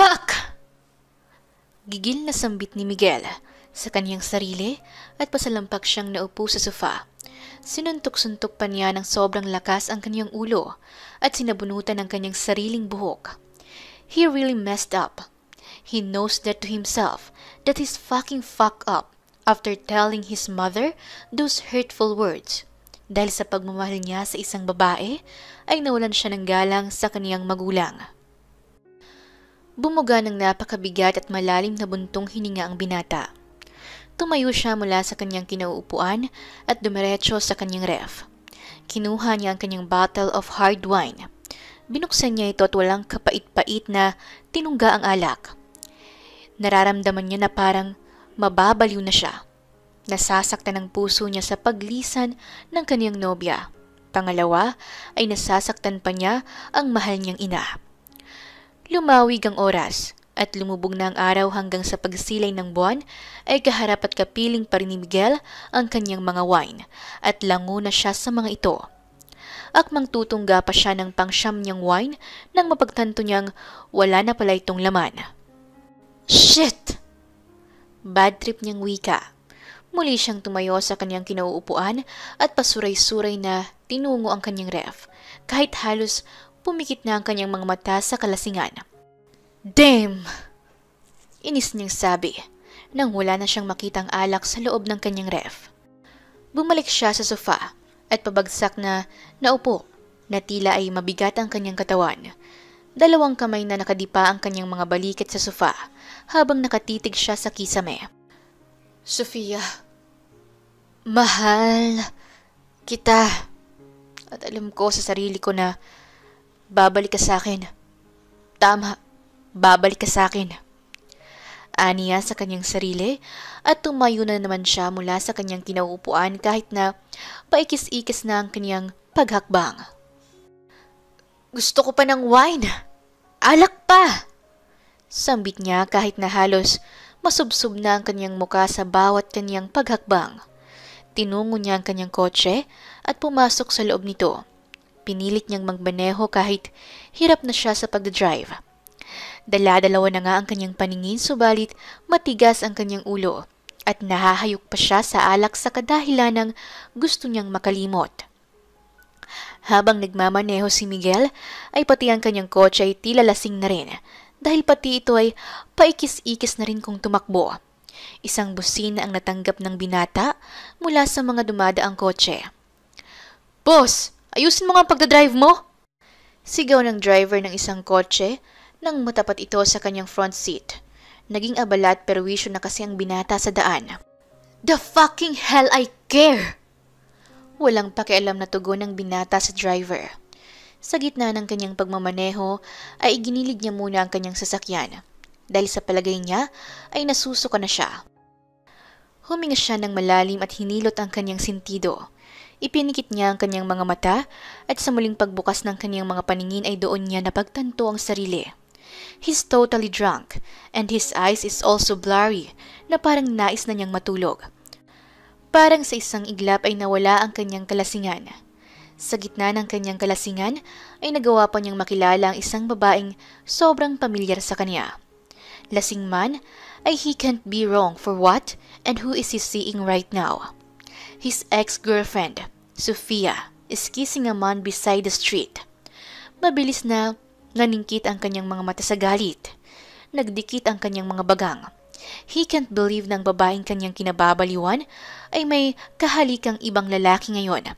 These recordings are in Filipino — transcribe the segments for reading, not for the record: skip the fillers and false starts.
Fuck! Gigil na sambit ni Miguel sa kanyang sarili at pasalampak siyang naupo sa sofa. Sinuntok-suntok pa niya ng sobrang lakas ang kanyang ulo at sinabunutan ng kanyang sariling buhok. He really messed up. He knows that to himself that he's fucking fucked up after telling his mother those hurtful words. Dahil sa pagmamahal niya sa isang babae, ay nawalan siya ng galang sa kaniyang magulang. Bumuga ng napakabigat at malalim na buntong hininga ang binata. Tumayo siya mula sa kanyang kinauupuan at dumiretso sa kanyang ref. Kinuha niya ang kanyang bottle of hard wine. Binuksan niya ito at walang kapait-pait na tinungga ang alak. Nararamdaman niya na parang mababaliw na siya. Nasasaktan ang puso niya sa paglisan ng kanyang nobya. Pangalawa ay nasasaktan pa niya ang mahal niyang ina. Lumawig ang oras at lumubog na ang araw hanggang sa pagsilay ng buwan ay kaharap at kapiling pa rin ni Miguel ang kanyang mga wine at lango na siya sa mga ito. Akmang tutungga pa siya ng pangsyam niyang wine nang mapagtanto niyang wala na pala itong laman. Shit! Bad trip niyang wika. Muli siyang tumayo sa kanyang kinauupuan at pasuray-suray na tinungo ang kanyang ref, kahit halos pumikit na ang kanyang mga mata sa kalasingan. Damn! Inis niyang sabi, nang wala na siyang makitang alak sa loob ng kanyang ref. Bumalik siya sa sofa at pabagsak na naupo na tila ay mabigat ang kanyang katawan. Dalawang kamay na nakadipa ang kanyang mga balikat sa sofa habang nakatitig siya sa kisame. Sofia, mahal kita. At alam ko sa sarili ko na babalik ka sa akin. Tama, babalik ka sa akin. Aniya sa kanyang sarili at tumayo na naman siya mula sa kanyang kinauupuan kahit na paikis-ikis na ang kanyang paghakbang. Gusto ko pa ng wine. Alak pa! Sambit niya kahit na halos masubsob na ang kanyang muka sa bawat kanyang paghakbang. Tinungo niya ang kanyang kotse at pumasok sa loob nito. Pinilit niyang magmaneho kahit hirap na siya sa pagdadrive. Dala-dalawa na nga ang kanyang paningin subalit matigas ang kanyang ulo at nahahayok pa siya sa alak sa kadahilan ng gusto niyang makalimot. Habang nagmamaneho si Miguel ay pati ang kanyang kotse ay tila lasing na rin dahil pati ito ay paikis-ikis na rin kung tumakbo. Isang busina ang natanggap ng binata mula sa mga dumadaang kotse. Boss, ayusin mo nga ang pagdadrive mo! Sigaw ng driver ng isang kotse nang matapat ito sa kanyang front seat. Naging abala at perwisyo na kasi ang binata sa daan. The fucking hell I care! Walang pakialam na tugon ng binata sa driver. Sa gitna ng kanyang pagmamaneho ay iginilig niya muna ang kanyang sasakyan. Dahil sa palagay niya ay nasusuka na siya. Huminga siya ng malalim at hinilot ang kanyang sentido. Ipinikit niya ang kanyang mga mata at sa muling pagbukas ng kanyang mga paningin ay doon niya napagtanto ang sarili. He's totally drunk and his eyes is also blurry na parang nais na niyang matulog. Parang sa isang iglap ay nawala ang kanyang kalasingan. Sa gitna ng kanyang kalasingan ay nagawa pa niyang makilala ang isang babaeng sobrang pamilyar sa kanya. Lasing man ay he can't be wrong for what and who is he seeing right now. His ex-girlfriend, Sofia, is kissing a man beside the street. Mabilis na naningkit ang kanyang mga mata sa galit. Nagdikit ang kanyang mga bagang. He can't believe na ang babaeng kanyang kinababaliwan ay may kahalikang ibang lalaki ngayon.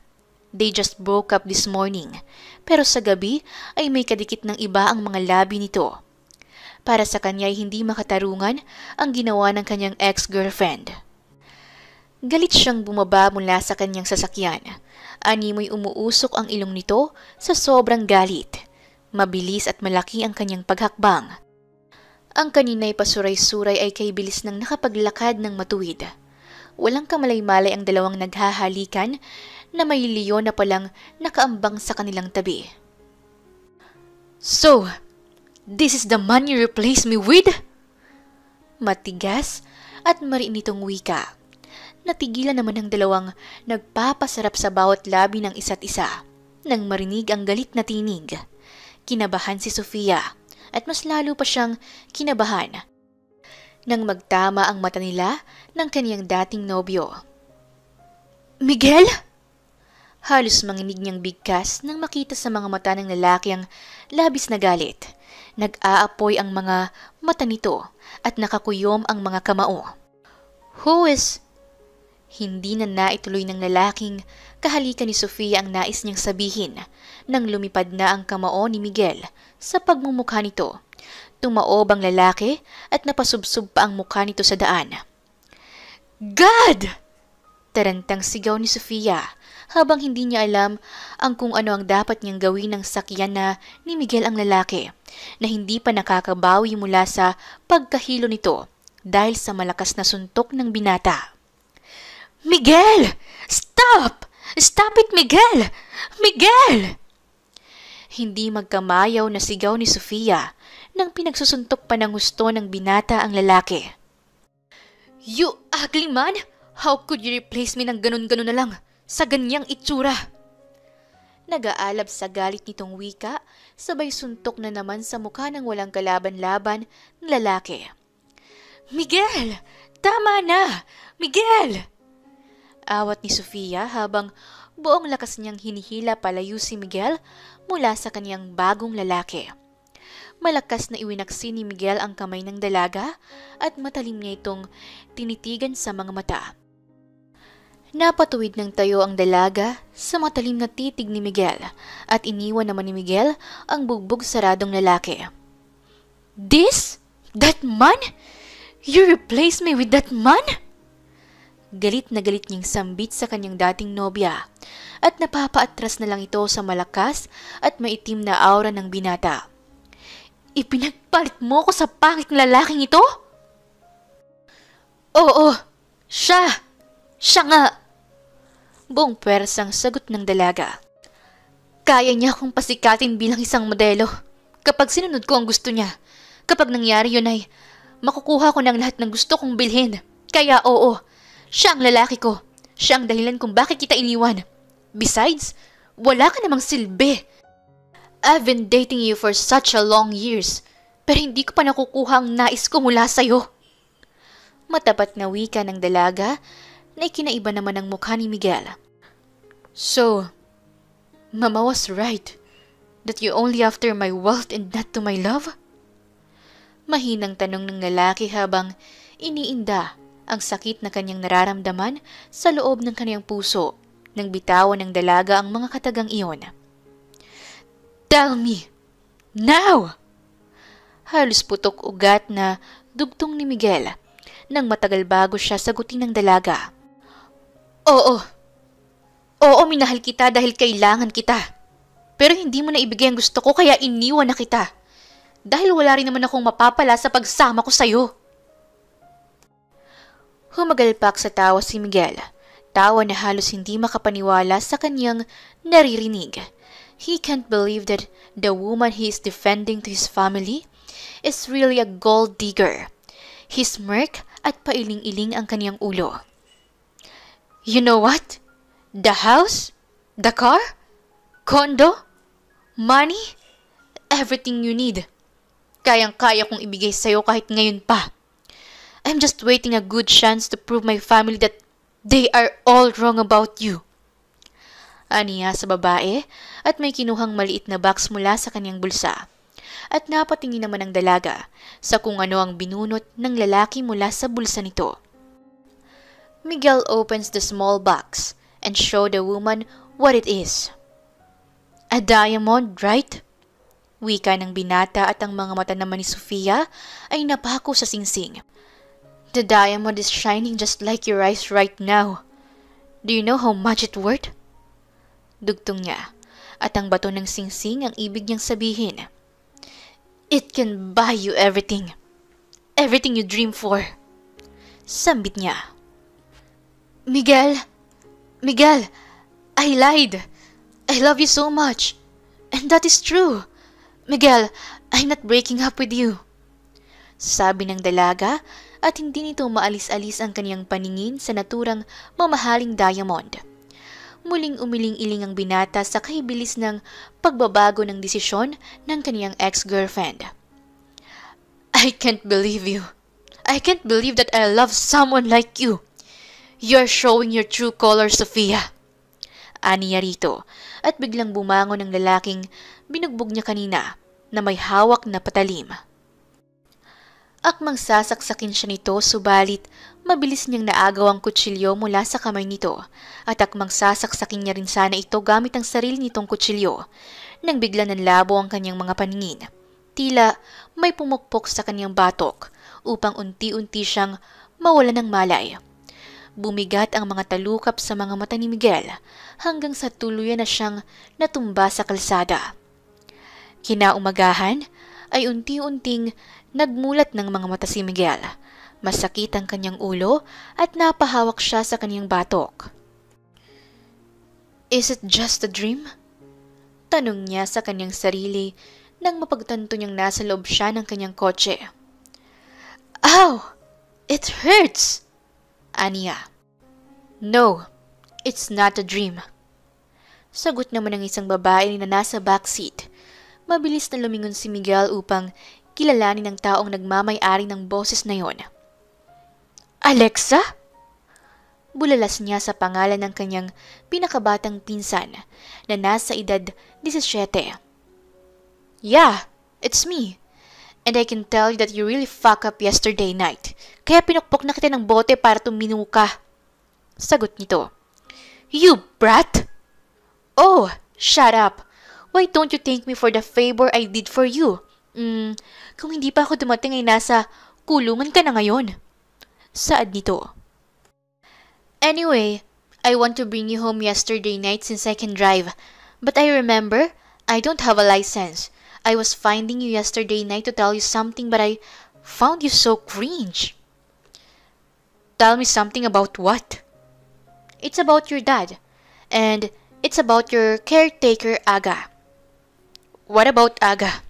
They just broke up this morning, pero sa gabi ay may kadikit ng iba ang mga labi nito. Para sa kanya ay hindi makatarungan ang ginawa ng kanyang ex-girlfriend. Galit siyang bumaba mula sa kanyang sasakyan. Animoy umuusok ang ilong nito sa sobrang galit. Mabilis at malaki ang kanyang paghakbang. Ang kanina'y pasuray-suray ay kay bilis ng nakapaglakad ng matuwid. Walang kamalay-malay ang dalawang naghahalikan na may leon na palang nakaambang sa kanilang tabi. So, this is the man you replace me with? Matigas at marinitong wika. Natigilan naman ang dalawang nagpapasarap sa bawat labi ng isa't isa nang marinig ang galit na tinig. Kinabahan si Sofia at mas lalo pa siyang kinabahan nang magtama ang mata nila ng kaniyang dating nobyo. Miguel? Halos manginig niyang bigkas nang makita sa mga mata ng lalaki ang labis na galit. Nag-aapoy ang mga mata nito at nakakuyom ang mga kamao. Who is... Hindi na naituloy ng lalaking kahalikan ni Sofia ang nais niyang sabihin nang lumipad na ang kamao ni Miguel sa pagmumukha nito. Tumaob ang lalaki at napasubsob pa ang mukha nito sa daan. God! Tarantang sigaw ni Sofia habang hindi niya alam ang kung ano ang dapat niyang gawin ng sakyan na ni Miguel ang lalaki na hindi pa nakakabawi mula sa pagkahilo nito dahil sa malakas na suntok ng binata. Miguel! Stop! Stop it, Miguel! Miguel! Hindi magkamayaw na sigaw ni Sofia nang pinagsusuntok pa ng gusto ng binata ang lalaki. You ugly man! How could you replace me ng ganun-ganun na lang sa ganyang itsura? Nag-aalab sa galit nitong wika, sabay suntok na naman sa mukha ng walang kalaban-laban ng lalaki. Miguel! Tama na! Miguel! Awat ni Sofia habang buong lakas niyang hinihila palayo si Miguel mula sa kaniyang bagong lalaki. Malakas na iwinaksi ni Miguel ang kamay ng dalaga at matalim niya itong tinitigan sa mga mata. Napatuwid ng tayo ang dalaga sa matalim na titig ni Miguel at iniwan naman ni Miguel ang bugbog saradong lalaki. This? That man? You replaced me with that man? Galit na galit niyang sambit sa kanyang dating nobya at napapaatras na lang ito sa malakas at maitim na aura ng binata. Ipinagpalit mo ko sa pangit na lalaking ito? Oo, siya! Siya nga! Buong pwersang sagot ng dalaga. Kaya niya akong pasikatin bilang isang modelo kapag sinunod ko ang gusto niya. Kapag nangyari yun ay makukuha ko ng lahat ng gusto kong bilhin. Kaya oo, siya ang lalaki ko. Siya ang dahilan kung bakit kita iniwan. Besides, wala ka namang silbi. I've been dating you for such a long years, pero hindi ko pa nakukuha ang nais ko mula sa'yo. Matapat na wika ng dalaga na ikinaiba naman ang mukha ni Miguel. So, Mama was right that you only after my wealth and not to my love? Mahinang tanong ng lalaki habang iniinda ang sakit na kanyang nararamdaman sa loob ng kanyang puso nang bitawan ng dalaga ang mga katagang iyon. Tell me, now! Halos putok ugat na dugtong ni Miguel nang matagal bago siya sagutin ng dalaga. Oo, minahal kita dahil kailangan kita. Pero hindi mo na ibigay ang gusto ko kaya iniwan na kita. Dahil wala rin naman akong mapapala sa pagsama ko sa'yo. Humagalpak sa tawa si Miguel. Tawa na halos hindi makapaniwala sa kanyang naririnig. He can't believe that the woman he is defending to his family is really a gold digger. He smirked at pailing-iling ang kanyang ulo. You know what? The house, the car, condo, money, everything you need. Kayang-kaya kong ibigay sa'yo kahit ngayon pa. I'm just waiting a good chance to prove my family that they are all wrong about you. Aniya sa babae at may kinuhang maliit na box mula sa kanyang bulsa. At napatingin naman ang dalaga sa kung ano ang binunot ng lalaki mula sa bulsa nito. Miguel opens the small box and show the woman what it is. A diamond, right? Wika ng binata at ang mga mata naman ni Sofia ay napako sa singsing. The diamond is shining just like your eyes right now. Do you know how much it worth? Dugtong niya at ang bato ng singsing ang ibig niyang sabihin. It can buy you everything. Everything you dream for. Sambit niya. Miguel, I lied. I love you so much. And that is true. Miguel, I'm not breaking up with you. Sabi ng dalaga at hindi nito maalis-alis ang kanyang paningin sa naturang mamahaling diamond. Muling umiling-iling ang binata sa kahibilis ng pagbabago ng desisyon ng kaniyang ex-girlfriend. I can't believe you. I can't believe that I love someone like you. You're showing your true colors, Sofia. Aniya rito at biglang bumangon ang lalaking binugbog niya kanina na may hawak na patalim. Akmang sasaksakin siya nito subalit mabilis niyang naagaw ang kutsilyo mula sa kamay nito at akmang sasaksakin niya rin sana ito gamit ang sarili nitong kutsilyo nang bigla nanlabo ang kanyang mga paningin. Tila may pumukpok sa kanyang batok upang unti-unti siyang mawalan ng malay. Bumigat ang mga talukap sa mga mata ni Miguel hanggang sa tuluyan na siyang natumba sa kalsada. Kinaumagahan ay unti-unting nagmulat ng mga mata si Miguel. Masakit ang kanyang ulo at napahawak siya sa kanyang batok. Is it just a dream? Tanong niya sa kanyang sarili nang mapagtanto niyang nasa loob siya ng kanyang kotse. Ow! It hurts! Aniya. No, it's not a dream. Sagot naman ng isang babae na nasa backseat. Mabilis na lumingon si Miguel upang kilalanin ng taong nagmamay-ari ng boses na yon. Alexa? Bulalas niya sa pangalan ng kanyang pinakabatang pinsan na nasa edad 17. Yeah, it's me. And I can tell you that you really fuck up yesterday night. Kaya pinukpok na kita ng bote para tumino ka. Sagot nito. You brat! Oh, shut up. Why don't you thank me for the favor I did for you? Kung hindi pa ako dumating ay nasa kulungan ka na ngayon. Saad nito. Anyway, I want to bring you home yesterday night since I can drive. But I remember, I don't have a license. I was finding you yesterday night to tell you something but I found you so cringe. Tell me something about what? It's about your dad. And it's about your caretaker, Aga. What about Aga?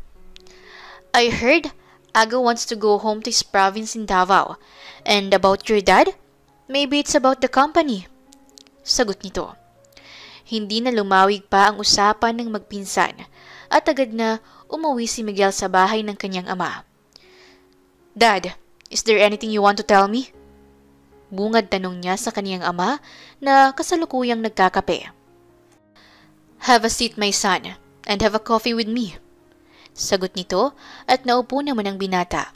I heard Aga wants to go home to his province in Davao. And about your dad? Maybe it's about the company. Sagot nito. Hindi na lumawig pa ang usapan ng magpinsan at agad na umuwi si Miguel sa bahay ng kanyang ama. Dad, is there anything you want to tell me? Bungad tanong niya sa kanyang ama na kasalukuyang nagkakape. Have a seat, my son, and have a coffee with me. Sagot nito at naupo naman ang binata.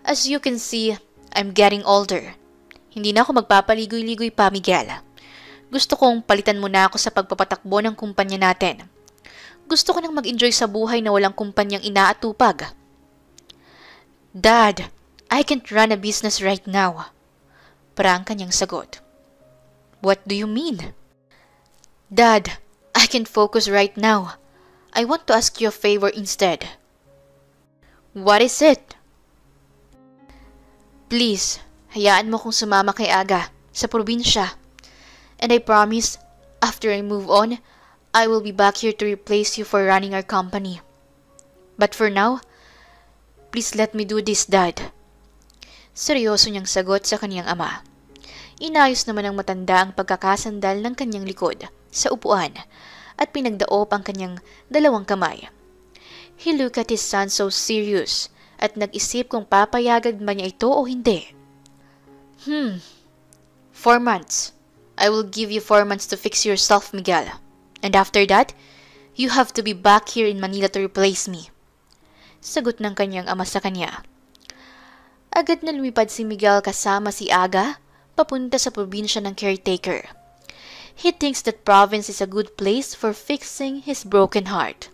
As you can see, I'm getting older. Hindi na ako magpapaligoy-ligoy pa, Miguel. Gusto kong palitan mo na ako sa pagpapatakbo ng kumpanya natin. Gusto ko nang mag-enjoy sa buhay na walang kumpanyang inaatupag. Dad, I can't run a business right now. Parang kanyang sagot. What do you mean? Dad, I can't focus right now. I want to ask you a favor instead. What is it? Please, hayaan mo kong sumama kay Aga sa probinsya. And I promise, after I move on, I will be back here to replace you for running our company. But for now, please let me do this, Dad. Seryoso niyang sagot sa kanyang ama. Inayos naman ng matanda ang pagkakasandal ng kanyang likod sa upuan at pinagdaop ang kanyang dalawang kamay. He looked at his son so serious at nag-isip kung papayagan ba niya ito o hindi. 4 months. I will give you 4 months to fix yourself, Miguel. And after that, you have to be back here in Manila to replace me. Sagot ng kanyang ama sa kanya. Agad na lumipad si Miguel kasama si Aga papunta sa probinsya ng caretaker. He thinks that province is a good place for fixing his broken heart.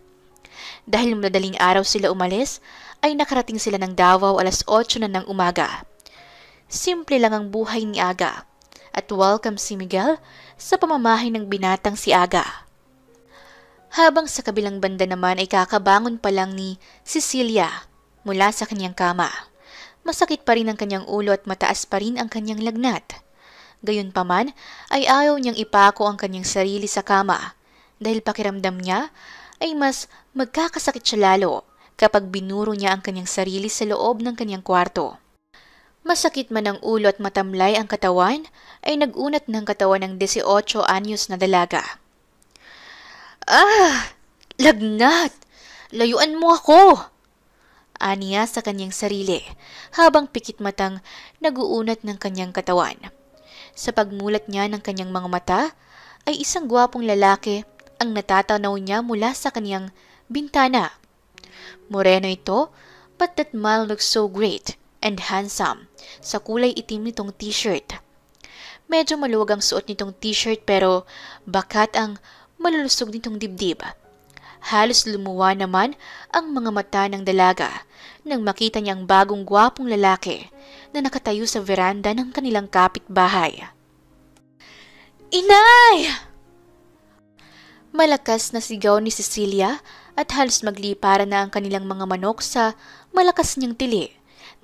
Dahil madaling araw sila umalis, ay nakarating sila ng Davao 8:00 na ng umaga. Simple lang ang buhay ni Aga at welcome si Miguel sa pamamahay ng binatang si Aga. Habang sa kabilang banda naman ay kakabangon pa lang ni Cecilia mula sa kanyang kama. Masakit pa rin ang kanyang ulo at mataas pa rin ang kanyang lagnat. Gayunpaman ay ayaw niyang ipako ang kanyang sarili sa kama dahil pakiramdam niya ay mas magkakasakit siya lalo kapag binuro niya ang kanyang sarili sa loob ng kanyang kwarto. Masakit man ang ulo at matamlay ang katawan ay nag-unat ng katawan ng 18 anyos na dalaga. Lagnat! Layuan mo ako! Aniya sa kanyang sarili habang pikit matang naguunat ng kanyang katawan. Sa pagmulat niya ng kanyang mga mata ay isang gwapong lalaki ang natatanaw niya mula sa kanyang bintana. Moreno ito, but that man looks so great and handsome sa kulay itim nitong t-shirt. Medyo maluwag ang suot nitong t-shirt pero bakat ang malulusog nitong dibdib. Halos lumuwa naman ang mga mata ng dalaga nang makita niya ang bagong gwapong lalaki na nakatayo sa veranda ng kanilang kapitbahay. "Inay!" Malakas na sigaw ni Cecilia at halos magliparan na ang kanilang mga manok sa malakas niyang tili.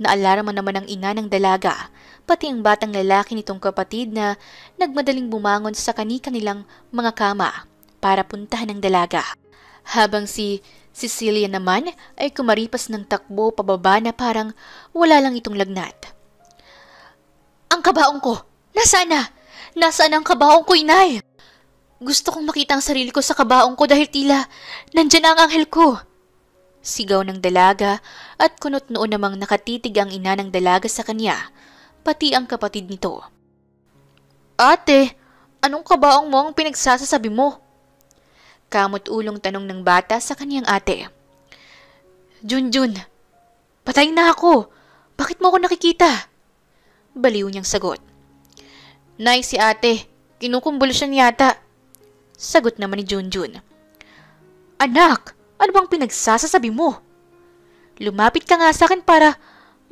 Naalarma naman ang ina ng dalaga, pati ang batang lalaki nitong kapatid na nagmadaling bumangon sa kani-kanilang mga kama para puntahan ang dalaga. Habang si Cecilia naman ay kumaripas ng takbo pababa na parang wala lang itong lagnat. "Ang kabaong ko! Nasaan na? Nasaan ang kabaong ko, inay? Gusto kong makita ang sarili ko sa kabaong ko dahil tila nandyan ang anghel ko." Sigaw ng dalaga at kunot noon namang nakatitig ang ina ng dalaga sa kanya, pati ang kapatid nito. "Ate, anong kabaong mo ang pinagsasasabi mo?" Kamot ulong tanong ng bata sa kaniyang ate. "Junjun, patay na ako. Bakit mo ako nakikita?" Baliw niyang sagot. "Nay, si ate, kinukumbulsyon yata." Sagot naman ni Junjun. "Anak, ano bang pinagsasasabi mo? Lumapit ka nga sa akin para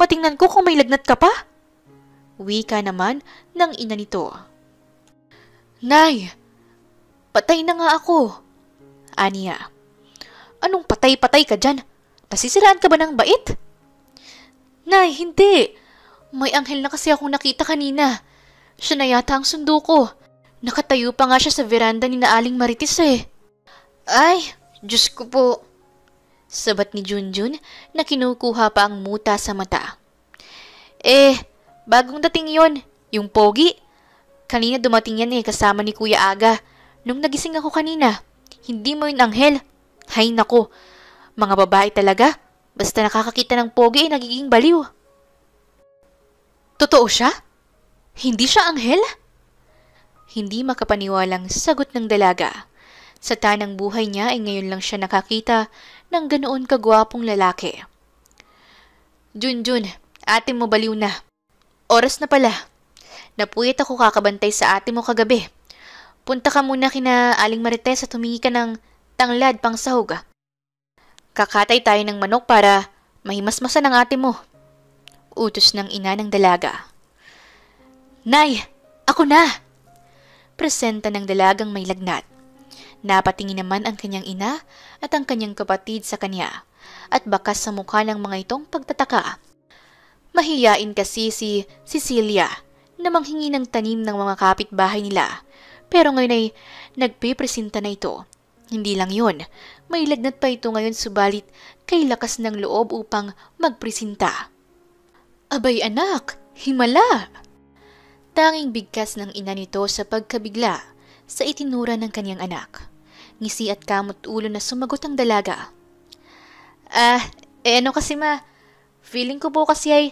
matingnan ko kung may lagnat ka pa." Wika naman ng ina nito. "Nay, patay na nga ako." Aniya. "Anong patay-patay ka dyan? Nasisiraan ka ba ng bait?" "Nay, hindi. May anghel na kasi akong nakita kanina. Siya na yata ang sundo ko. Nakatayo pa nga siya sa veranda ni na Aling Marites eh." "Ay, Diyos ko po." Sabat ni Junjun na kinukuha pa ang muta sa mata. Bagong dating yon, yung pogi. Kanina dumating yan kasama ni Kuya Aga. Nung nagising ako kanina, hindi mo yun anghel. Hay nako, mga babae talaga. Basta nakakakita ng pogi nagiging baliw. "Totoo siya? Hindi siya anghel?" Hindi makapaniwalang sagot ng dalaga. Sa tanang buhay niya ay ngayon lang siya nakakita ng ganoon kagwapong lalaki. "Junjun, ate mo baliw na. Oras na pala. Napuyat ako kakabantay sa ate mo kagabi. Punta ka muna kina Aling Marites at humingi ka ng tanglad pang sahog. Kakatay tayo ng manok para mahimasmasan ang ate mo." Utos ng ina ng dalaga. "Nay, ako na!" Presenta ng dalagang may lagnat. Napatingin naman ang kanyang ina at ang kanyang kapatid sa kanya at bakas sa mukha ng mga itong pagtataka. Mahiyain kasi si Cecilia na manghingi ng tanim ng mga kapitbahay nila, pero ngayon ay nagpipresenta na ito. Hindi lang yun, may lagnat pa ito ngayon subalit kay lakas ng loob upang magpresenta. "Abay anak, himala!" Tanging bigkas ng ina nito sa pagkabigla sa itinura ng kanyang anak. Ngisi at kamot ulo na sumagot ang dalaga. Ano kasi ma, feeling ko po kasi ay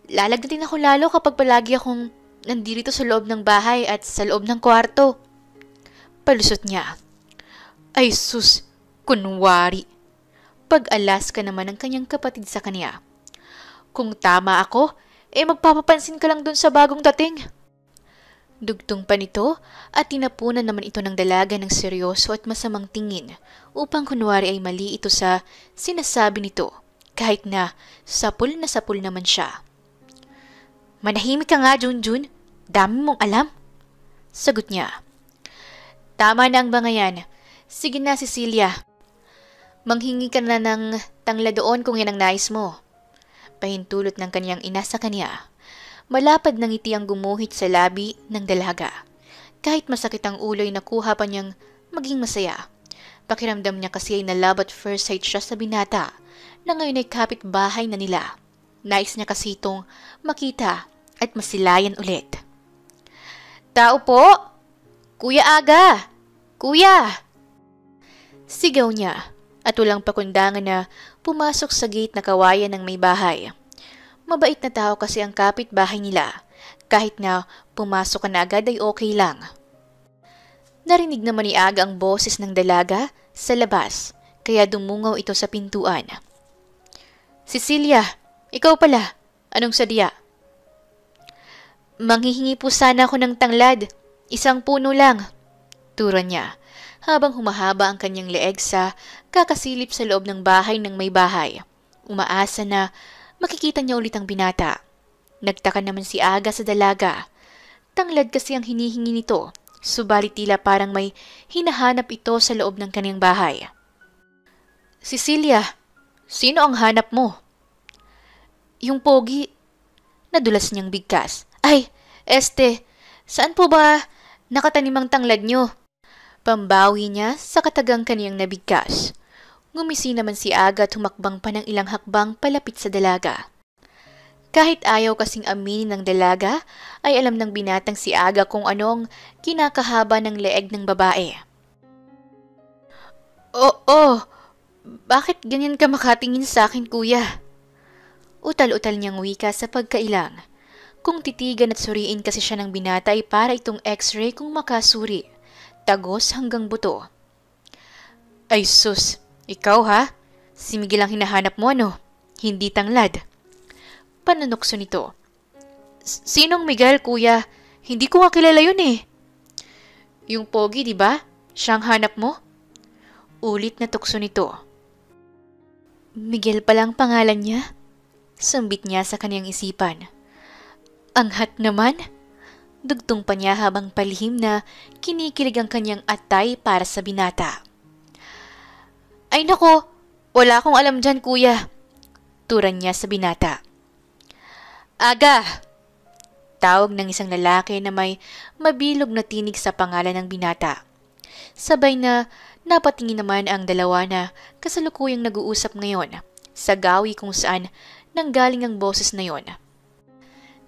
lalagnatin ako lalo kapag palagi akong nandito sa loob ng bahay at sa loob ng kwarto." Palusot niya. Ay sus, kunwari. Pag-alas ka naman ng kanyang kapatid sa kanya. "Kung tama ako, magpapapansin ka lang dun sa bagong dating." Dugtong pa nito at tinapunan naman ito ng dalaga ng seryoso at masamang tingin upang kunwari ay mali ito sa sinasabi nito kahit na sapul naman siya. "Manahimik ka nga, Junjun. Dami mong alam." Sagot niya. "Tama na ang bangayan. Sige na, Cecilia. Manghingi ka na ng tangla doon kung yan ang nais mo." Pahintulot ng kanyang ina sa kanya. Malapad ng ngiti ang gumuhit sa labi ng dalaga. Kahit masakit ang ulo ay nakuha pa niyang maging masaya. Pakiramdam niya kasi ay nalove at first sight siya sa binata na ngayon ay kapitbahay na nila. Nais niya kasi itong makita at masilayan ulit. "Tao po! Kuya Aga! Kuya!" Sigaw niya at walang pakundangan na pumasok sa gate na kawayan ng may bahay. Mabait na tao kasi ang kapitbahay nila. Kahit na pumasok ka na agad ay okay lang. Narinig naman ni Aga ang boses ng dalaga sa labas, kaya dumungaw ito sa pintuan. Cecilia, ikaw pala. Anong sadya? Manghihingi po sana ako ng tanglad. 1 puno lang. Turo niya, habang humahaba ang kanyang leeg sa kakasilip sa loob ng bahay ng may bahay. Umaasa na makikita niya ulit ang binata. Nagtaka naman si Aga sa dalaga. Tanglad kasi ang hinihingi nito, subalit tila parang may hinahanap ito sa loob ng kanyang bahay. Cecilia, sino ang hanap mo? Yung pogi. Nadulas niyang bigkas. Ay, saan po ba nakatanim ang tanglad niyo? Pambawi niya sa katagang kaniyang nabigkas. Ngumisi naman si Aga at humakbang pa ng ilang hakbang palapit sa dalaga. Kahit ayaw kasing aminin ng dalaga, ay alam ng binatang si Aga kung anong kinakahaba ng leeg ng babae. Oo, bakit ganyan ka makatingin sa akin, kuya? Utal-utal niyang wika sa pagkailang. Kung titigan at suriin kasi siya ng binata ay para itong x-ray kung makasuri. Tagos hanggang buto. Ay sus, ikaw ha? Si Miguel ang hinahanap mo ano? Hindi tanglad. Pananukso nito. Sinong Miguel, kuya? Hindi ko nga kilala yun eh. Yung pogi, di ba? Siyang hanap mo? Ulit na tukso nito. Miguel palang pangalan niya? Sambit niya sa kanyang isipan. Angat naman. Dugtong pa niya habang palihim na kinikilig ang kanyang atay para sa binata. Ay nako, wala akong alam dyan, kuya. Turan niya sa binata. Aga! Tawag ng isang lalaki na may mabilog na tinig sa pangalan ng binata. Sabay na napatingin naman ang dalawa na kasalukuyang nag-uusap ngayon sa gawi kung saan nanggaling ang boses na yon.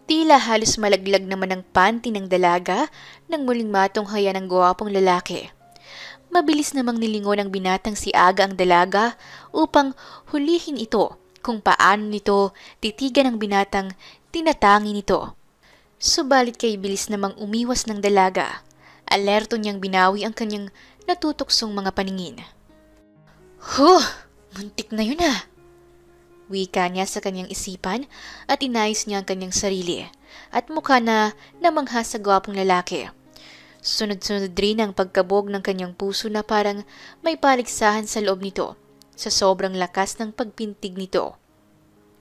Tila halos malaglag naman ang panty ng dalaga nang muling matunghaya ng gwapong lalaki. Mabilis namang nilingon ng binatang si Aga ang dalaga upang hulihin ito kung paano nito titigan ang binatang tinatangi nito. Subalit kay bilis namang umiwas ng dalaga. Alerto niyang binawi ang kanyang natutuksong mga paningin. Huh! Muntik na yun ah! Wika niya sa kanyang isipan at inayos niya ang kanyang sarili at mukha na namangha sa gwapong lalaki. Sunod-sunod rin ang pagkabog ng kanyang puso na parang may paligsahan sa loob nito sa sobrang lakas ng pagpintig nito.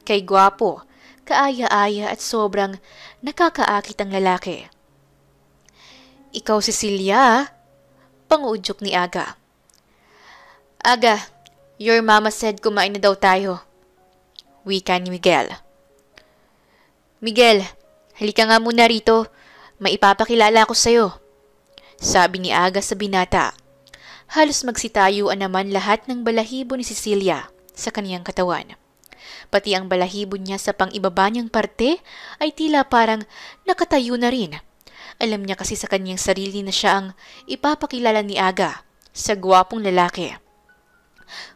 Kay gwapo, kaaya-aya at sobrang nakakaakit ang lalaki. Ikaw, Cecilia, panguudyok ni Aga. Aga, your mama said kumain na daw tayo. Wika ni Miguel. Miguel, halika nga muna rito. May ipapakilala ako sa'yo. Sabi ni Aga sa binata. Halos magsitayuan naman lahat ng balahibo ni Cecilia sa kaniyang katawan. Pati ang balahibo niya sa pang-ibaba niyang parte ay tila parang nakatayo na rin. Alam niya kasi sa kaniyang sarili na siya ang ipapakilala ni Aga sa gwapong lalaki.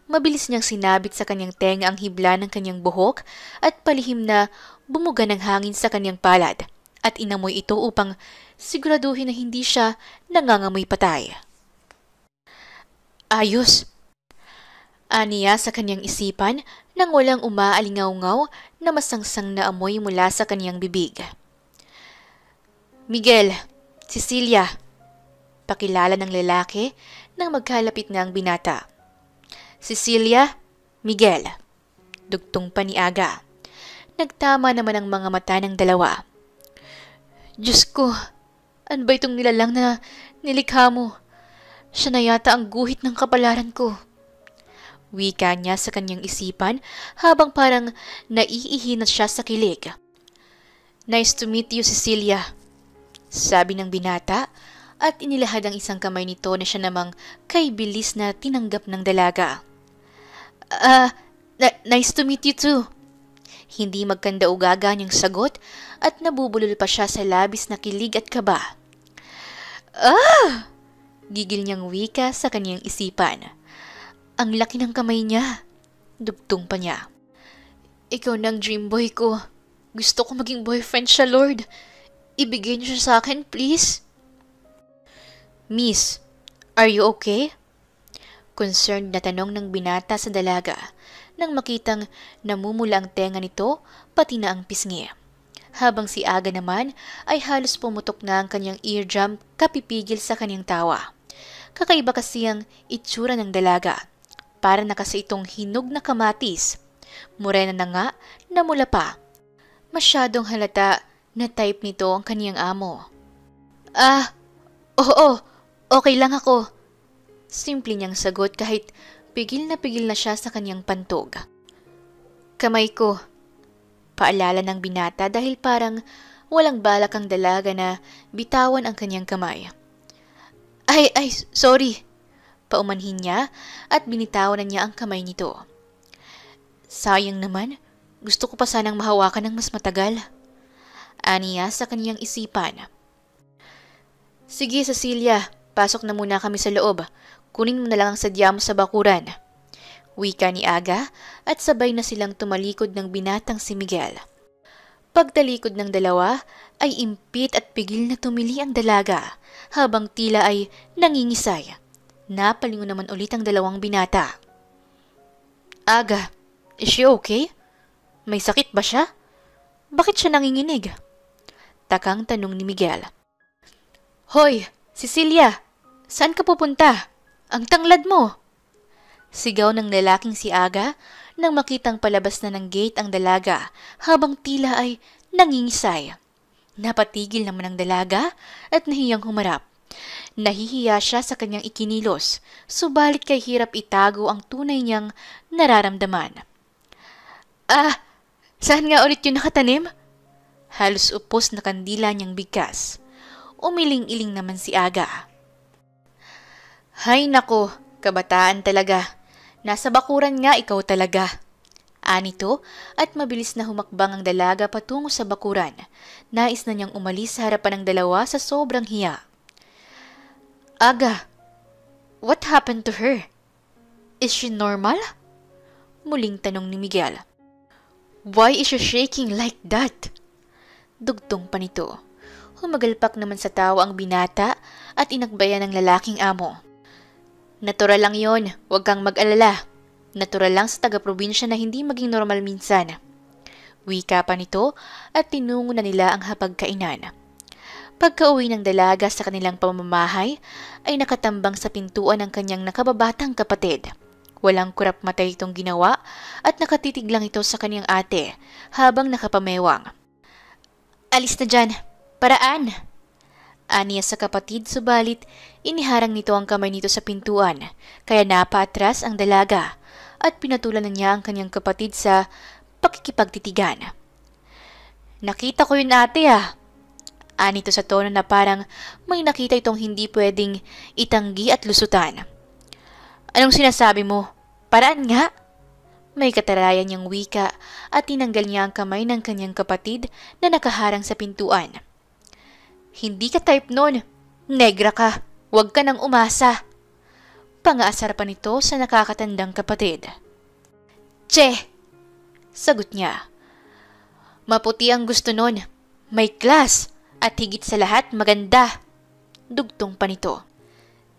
Mabilis niyang sinabit sa kanyang tenga ang hibla ng kanyang buhok at palihim na bumuga ng hangin sa kanyang palad at inamoy ito upang siguraduhin na hindi siya nangangamoy patay. Ayos! Aniya sa kanyang isipan nang walang umaalingaw-ngaw na masangsang na amoy mula sa kanyang bibig. Miguel, Cecilia, pakilala ng lalaki nang magkalapit na ang binata. Cecilia, Miguel, dugtong pa ni Aga. Nagtama naman ang mga mata ng dalawa. Diyos ko, ano ba itong nilalang na nilikha mo? Siya na yata ang guhit ng kapalaran ko. Wika niya sa kanyang isipan habang parang naiihi na siya sa kilig. Nice to meet you, Cecilia, sabi ng binata at inilahad ang isang kamay nito na siya namang kay bilis na tinanggap ng dalaga. Nice to meet you too. Hindi magkanda-ugaga niyang sagot at nabubulol pa siya sa labis na kilig at kaba. Gigil niyang wika sa kanyang isipan. Ang laki ng kamay niya. Dugtong pa niya. Ikaw na ang dream boy ko. Gusto ko maging boyfriend siya, Lord. Ibigay niyo siya sa akin, please. Miss, are you okay? Concerned na tanong ng binata sa dalaga nang makitang namumula ang tenga nito pati na ang pisngi. Habang si Aga naman ay halos pumutok na ang kanyang eardrum kapipigil sa kanyang tawa. Kakaiba kasi ang itsura ng dalaga. Para na kasi itong hinog na kamatis. Morena na nga na mula pa. Masyadong halata na type nito ang kaniyang amo. Oo, okay lang ako. Simple niyang sagot kahit pigil na siya sa kanyang pantog. Kamay ko. Paalala ng binata dahil parang walang balak ang dalaga na bitawan ang kanyang kamay. Ay, sorry. Paumanhin niya at binitawan na niya ang kamay nito. Sayang naman, gusto ko pa sanang mahawakan ng mas matagal. Aniya sa kanyang isipan. Sige, Cecilia, pasok na muna kami sa loob. Kunin mo na lang ang sadya mo sa bakuran. Wika ni Aga at sabay na silang tumalikod ng binatang si Miguel. Pagtalikod ng dalawa ay impit at pigil na tumili ang dalaga habang tila ay nangingisay. Napalingon naman ulit ang dalawang binata. Aga, is she okay? May sakit ba siya? Bakit siya nanginginig? Takang tanong ni Miguel. Hoy, Cecilia! Saan ka pupunta? Ang tanglad mo! Sigaw ng lalaking si Aga nang makitang palabas na ng gate ang dalaga habang tila ay nangingisay. Napatigil naman ang dalaga at nahiyang humarap. Nahihiya siya sa kanyang ikinilos, subalit kay hirap itago ang tunay niyang nararamdaman. Saan nga ulit yun nakatanim? Halos upos na kandila niyang bigkas. Umiling-iling naman si Aga. Hay nako, kabataan talaga. Nasa bakuran nga ikaw talaga. Anito at mabilis na humakbang ang dalaga patungo sa bakuran. Nais na niyang umalis sa harapan ng dalawa sa sobrang hiya. Aga, what happened to her? Is she normal? Muling tanong ni Miguel. Why is she shaking like that? Dugtong pa nito. Humagalpak naman sa tawa ang binata at inakbayan ng lalaking amo. Natural lang yon, huwag kang mag-alala. Natural lang sa taga-probinsya na hindi maging normal minsan. Wika pa nito at tinungo na nila ang hapagkainan. Pagka-uwi ng dalaga sa kanilang pamamahay, ay nakatambang sa pintuan ng kanyang nakababatang kapatid. Walang kurap mata itong ginawa at nakatitig lang ito sa kanyang ate habang nakapamewang. Alis na dyan, paraan! Aniya sa kapatid subalit iniharang nito ang kamay nito sa pintuan kaya napaatras ang dalaga at pinatulan na niya ang kanyang kapatid sa pakikipagtitigan. Nakita ko yun ate Anito sa tono na parang may nakita itong hindi pwedeng itanggi at lusutan. Anong sinasabi mo? Paraan nga! May katarayan niyang wika at tinanggal niya ang kamay ng kanyang kapatid na nakaharang sa pintuan. Hindi ka type nun. Negra ka. Huwag ka nang umasa. Pangaasar pa nito sa nakakatandang kapatid. Che! Sagot niya. Maputi ang gusto nun. May class. At higit sa lahat maganda. Dugtong pa nito.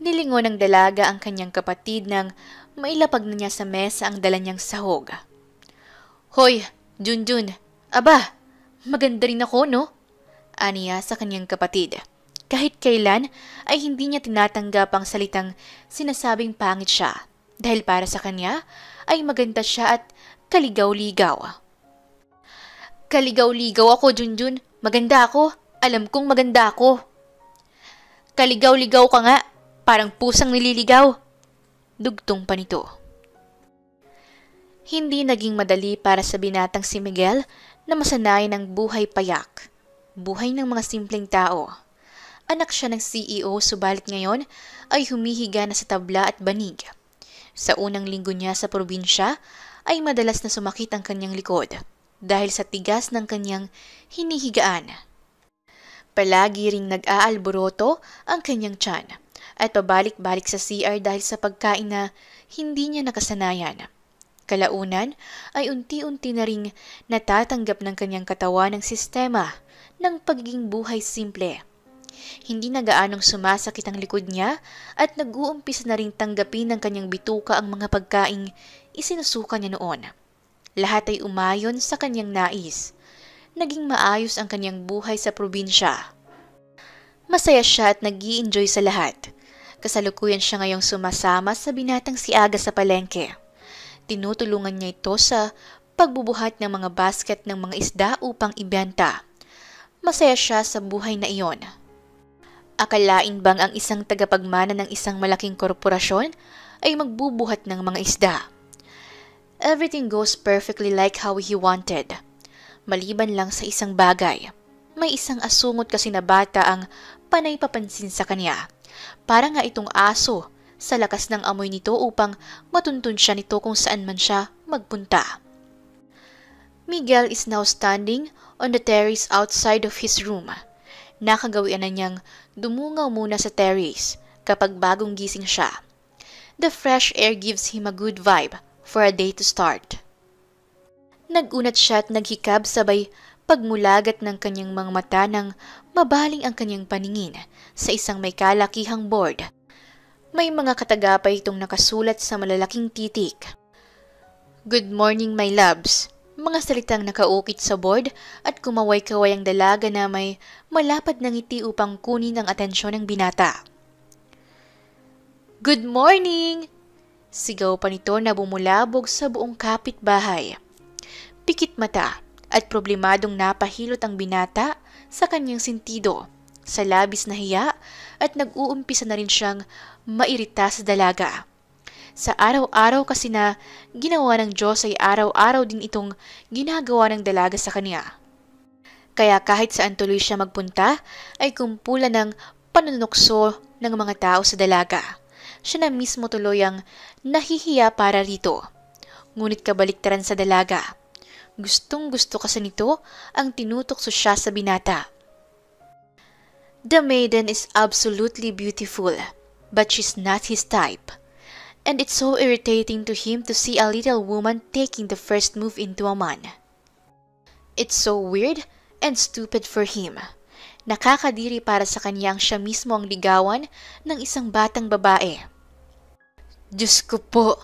Nilingon ng dalaga ang kanyang kapatid nang mailapag na niya sa mesa ang dala niyang sahog. Hoy, Junjun. Aba, maganda rin ako, no? Aniya sa kanyang kapatid. Kahit kailan ay hindi niya tinatanggap ang salitang sinasabing pangit siya dahil para sa kanya ay maganda siya at kaligaw-ligaw. Kaligaw-ligaw ako, Junjun. Maganda ako. Alam kong maganda ako. Kaligaw-ligaw ka nga. Parang pusang nililigaw. Dugtong pa nito. Hindi naging madali para sa binatang si Miguel na masanayan ng buhay payak. Buhay ng mga simpleng tao. Anak siya ng CEO subalit ngayon ay humihiga na sa tabla at banig. Sa unang linggo niya sa probinsya ay madalas na sumakit ang kanyang likod dahil sa tigas ng kanyang hinihigaan. Palagi ring nag-aalboroto ang kanyang tiyan at pabalik-balik sa CR dahil sa pagkain na hindi niya nakasanayan. Kalaunan ay unti-unti na ring natatanggap ng kanyang katawan ng sistema ng pagiging buhay simple. Hindi na gaanong sumasakit ang likod niya at nag-uumpisa na ring tanggapin ng kanyang bituka ang mga pagkaing isinusuka niya noon. Lahat ay umayon sa kanyang nais. Naging maayos ang kanyang buhay sa probinsya. Masaya siya at nag-i-enjoy sa lahat. Kasalukuyan siya ngayong sumasama sa binatang si Aga sa palengke. Tinutulungan niya ito sa pagbubuhat ng mga basket ng mga isda upang ibenta. Masaya siya sa buhay na iyon. Akalain bang ang isang tagapagmana ng isang malaking korporasyon ay magbubuhat ng mga isda? Everything goes perfectly like how he wanted. Maliban lang sa isang bagay. May isang asungot kasi na bata ang panay papansin sa kanya. Para nga itong aso sa lakas ng amoy nito upang matuntun siya nito kung saan man siya magpunta. Miguel is now standing on the terrace outside of his room. Nakagawian na niyang dumungaw muna sa terrace kapag bagong gising siya. The fresh air gives him a good vibe for a day to start. Nagunat siya at naghikab sabay pagmulagat ng kanyang mga mata nang mabaling ang kanyang paningin sa isang may kalakihang board. May mga katagapay itong nakasulat sa malalaking titik. Good morning, my loves. Mga salitang nakaukit sa board at kumaway-kaway ang dalaga na may malapad na ngiti upang kunin ang atensyon ng binata. Good morning! Sigaw pa nito na bumulabog sa buong kapitbahay. Pikit mata at problemadong napahilot ang binata sa kanyang sentido, sa labis na hiya at nag-uumpisa na rin siyang mairita sa dalaga. Sa araw-araw kasi na ginawa ng Diyos ay araw-araw din itong ginagawa ng dalaga sa kanya. Kaya kahit saan tuloy siya magpunta ay kumpulan ng panunukso ng mga tao sa dalaga. Siya na mismo tuloy ang nahihiya para rito. Ngunit kabaliktaran sa dalaga. Gustong-gusto kasi nito ang tinutokso siya sa binata. The maiden is absolutely beautiful, but she's not his type. And it's so irritating to him to see a little woman taking the first move into a man. It's so weird and stupid for him. Nakakadiri para sa kanyang siya mismo ang ligawan ng isang batang babae. Diyos ko po,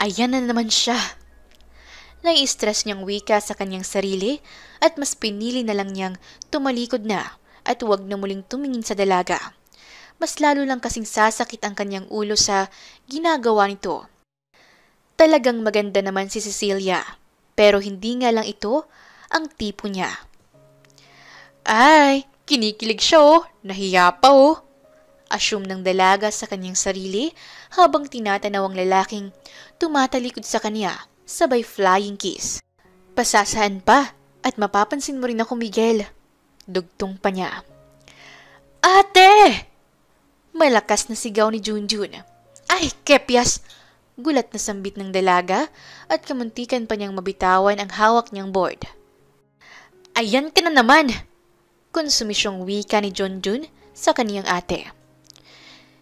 ayan na naman siya. Nai-stress niyang wika sa kanyang sarili at mas pinili na lang niyang tumalikod na at huwag na muling tumingin sa dalaga. Mas lalo lang kasing sasakit ang kanyang ulo sa ginagawa nito. Talagang maganda naman si Cecilia, pero hindi nga lang ito ang tipo niya. Ay, kinikilig siya oh, nahiya pa oh. Assume ng dalaga sa kanyang sarili habang tinatanaw ang lalaking tumatalikod sa kanya, sabay flying kiss. Pasasaan pa at mapapansin mo rin ako, Miguel. Dugtong pa niya. Ate! Malakas na sigaw ni Junjun. Ay, kepyas! Gulat na sambit ng dalaga at kamuntikan pa niyang mabitawan ang hawak niyang board. Ayan ka na naman! Konsumisyong wika ni Junjun sa kaniyang ate.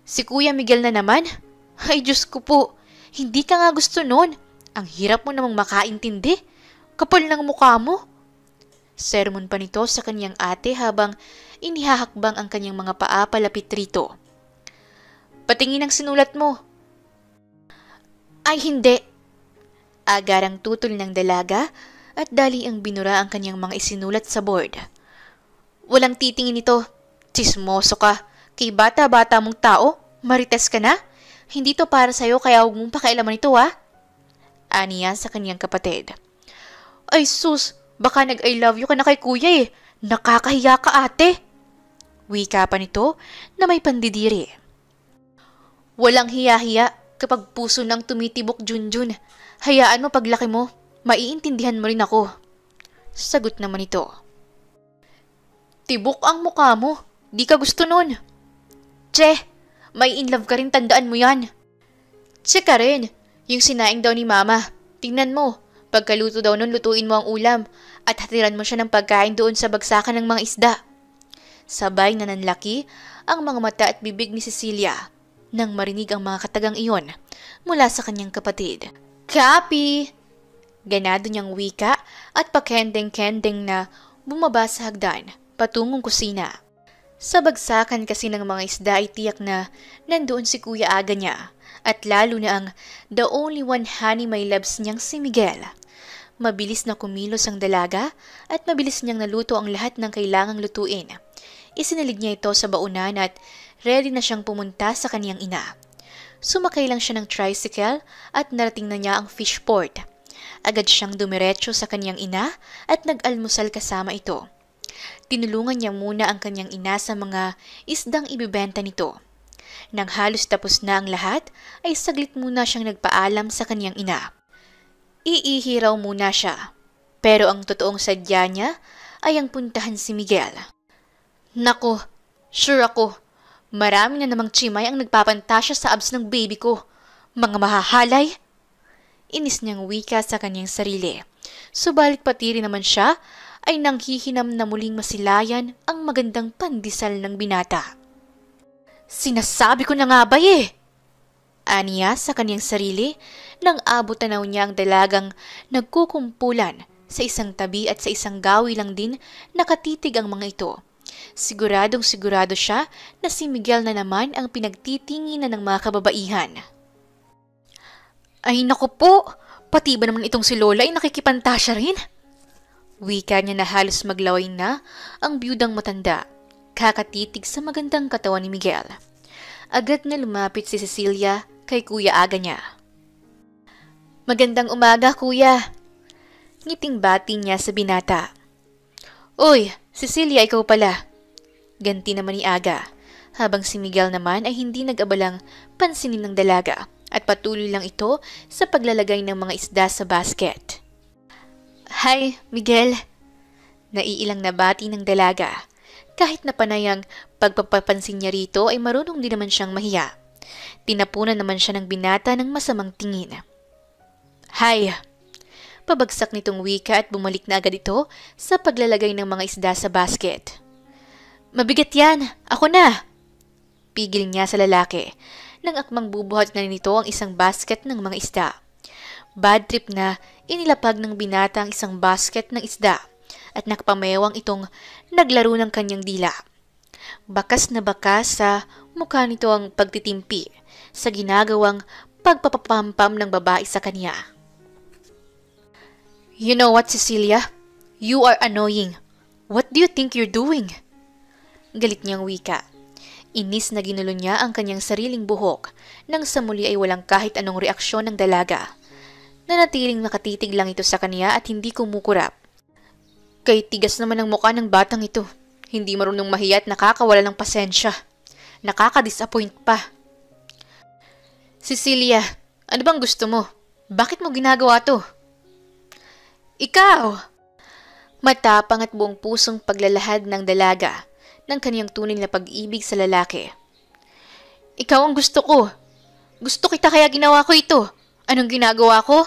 Si Kuya Miguel na naman? Ay, Diyos ko po! Hindi ka nga gusto nun. Ang hirap mo namang makaintindi. Kapal ng mukha mo. Sermon pa nito sa kaniyang ate habang inihahakbang ang kanyang mga paa palapit rito. Patingin ang sinulat mo. Ay hindi. Agarang tutol ng dalaga at dali ang binura ang kanyang mga isinulat sa board. Walang titingin ito. Chismoso ka. Kay bata-bata mong tao, marites ka na? Hindi to para sa'yo kaya huwag mong pakialaman ito ha? Aniya sa kanyang kapatid. Ay sus, baka nag-I love you ka na kay kuya eh. Nakakahiya ka ate. Wika pa nito na may pandidiri. Walang hiya-hiya kapag puso nang tumitibok, Junjun. Hayaan mo paglaki mo, maiintindihan mo rin ako. Sagot naman ito. Tibok ang mukha mo, di ka gusto nun. Che, may in love ka rin, tandaan mo yan. Che ka rin, yung sinaing daw ni mama. Tingnan mo, pagkaluto daw nun lutuin mo ang ulam at hatiran mo siya ng pagkain doon sa bagsakan ng mga isda. Sabay na nanlaki ang mga mata at bibig ni Cecilia nang marinig ang mga katagang iyon mula sa kanyang kapatid. Copy! Ganado niyang wika at pakendeng-kendeng na bumaba sa hagdan patungong kusina. Sa bagsakan kasi ng mga isda ay tiyak na nandoon si Kuya Aga niya at lalo na ang the only one honey my loves niyang si Miguel. Mabilis na kumilos ang dalaga at mabilis niyang naluto ang lahat ng kailangang lutuin. Isinilig niya ito sa baunan at ready na siyang pumunta sa kaniyang ina. Sumakay lang siya ng tricycle at narating na niya ang fish port. Agad siyang dumiretso sa kanyang ina at nag-almusal kasama ito. Tinulungan niya muna ang kanyang ina sa mga isdang ibibenta nito. Nang halos tapos na ang lahat, ay saglit muna siyang nagpaalam sa kanyang ina. Iihi raw muna siya, pero ang totoong sadya niya ay ang puntahan si Miguel. Nako, sure ako, marami na namang chimay ang nagpapantasya sa abs ng baby ko. Mga mahahalay! Inis niyang wika sa kanyang sarili. Subalit pati rin naman siya ay nanghihinam na muling masilayan ang magandang pandesal ng binata. Sinasabi ko na nga ba Aniya sa kanyang sarili nang abot tanaw niya ang dalagang nagkukumpulan sa isang tabi at sa isang gawi lang din nakatitig ang mga ito. Siguradong sigurado siya na si Miguel na naman ang pinagtitinginan ng mga kababaihan. Ay naku po, pati ba naman itong si Lola ay nakikipantasya rin? Wika niya na halos maglaway na ang biyudang matanda, kakatitig sa magandang katawan ni Miguel. Agad na lumapit si Cecilia kay Kuya Aga niya. Magandang umaga, Kuya. Ngiting bati niya sa binata. Uy, Cecilia, ikaw pala. Ganti naman ni Aga, habang si Miguel naman ay hindi nag-abalang pansinin ng dalaga at patuloy lang ito sa paglalagay ng mga isda sa basket. Hi, Miguel. Naiilang nabati ng dalaga. Kahit na panayang pagpapapansin niya rito ay marunong din naman siyang mahiya. Tinapunan naman siya ng binata ng masamang tingin. Hi. Pabagsak nitong wika at bumalik na agad ito sa paglalagay ng mga isda sa basket. Mabigat yan. Ako na. Pigil niya sa lalaki. Nang akmang bubuhat na nito ang isang basket ng mga isda. Bad trip na inilapag ng binata ang isang basket ng isda at nakapamewang itong naglaro ng kanyang dila. Bakas na bakas sa mukha nito ang pagtitimpi sa ginagawang pagpapapampam ng babae sa kanya. You know what, Cecilia? You are annoying. What do you think you're doing? Galit niyang wika. Inis na ginulo niya ang kanyang sariling buhok nang sa muli ay walang kahit anong reaksyon ng dalaga. Nanatiling nakatitig lang ito sa kanya at hindi kumukurap. Kay tigas naman ang mukha ng batang ito. Hindi marunong mahiya at nakakawala ng pasensya. Nakaka-disappoint pa. Cecilia, ano bang gusto mo? Bakit mo ginagawa to? Ikaw! Matapang at buong pusong paglalahad ng dalaga ng kaniyang tunay na pag-ibig sa lalaki. Ikaw ang gusto ko. Gusto kita kaya ginawa ko ito. Anong ginagawa ko?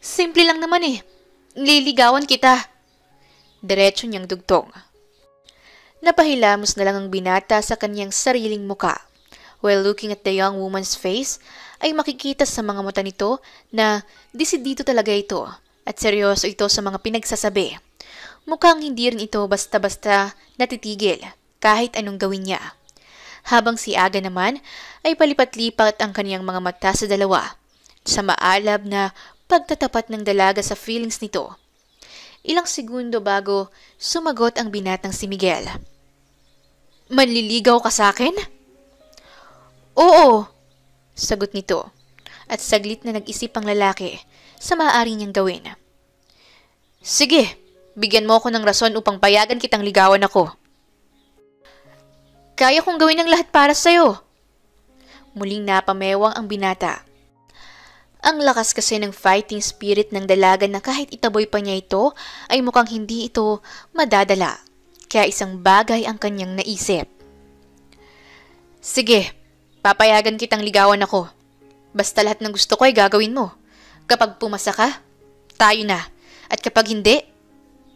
Simple lang naman Nililigawan kita. Diretso niyang dugtong. Napahilamos na lang ang binata sa kanyang sariling muka. While looking at the young woman's face, ay makikita sa mga mata nito na desidido talaga ito at seryoso ito sa mga pinagsasabi. Mukhang hindi rin ito basta-basta natitigil kahit anong gawin niya. Habang si Aga naman ay palipat-lipat ang kaniyang mga mata sa dalawa sa maalab na pagtatapat ng dalaga sa feelings nito. Ilang segundo bago sumagot ang binatang si Miguel. Manliligaw ka sa akin? Oo, sagot nito at saglit na nag-isip ang lalaki sa maaari niyang gawin. Sige, bigyan mo ako ng rason upang payagan kitang ligawan ako. Kaya kong gawin ang lahat para sa'yo. Muling napamewang ang binata. Ang lakas kasi ng fighting spirit ng dalaga na kahit itaboy pa niya ito ay mukhang hindi ito madadala. Kaya isang bagay ang kanyang naisip. Sige, papayagan kitang ligawan ako. Basta lahat ng gusto ko ay gagawin mo. Kapag pumasa ka, tayo na. At kapag hindi,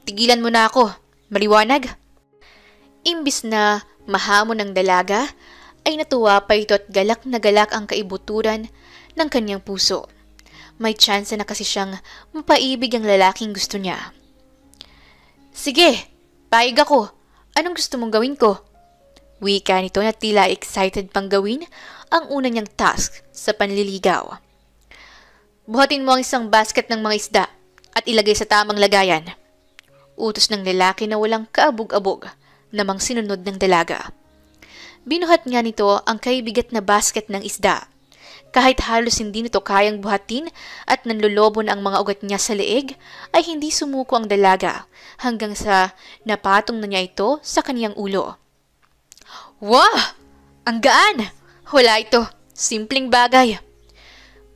tigilan mo na ako. Maliwanag? Imbis na mahamon ng dalaga, ay natuwa pa ito at galak na galak ang kaibuturan ng kanyang puso. May chance na kasi siyang mapaibig ang lalaking gusto niya. Sige, paig ako. Anong gusto mong gawin ko? Wika nito na tila excited pang gawin ang una niyang task sa panliligaw. Buhatin mo ang isang basket ng mga isda at ilagay sa tamang lagayan. Utos ng lalaki na walang kaabog-abog namang sinunod ng dalaga. Binuhat nga nito ang kaibigat na basket ng isda. Kahit halos hindi nito kayang buhatin at nanlolobo na ang mga ugat niya sa leeg, ay hindi sumuko ang dalaga hanggang sa napatong na niya ito sa kaniyang ulo. Wow! Ang gaan! Wala ito. Simpleng bagay.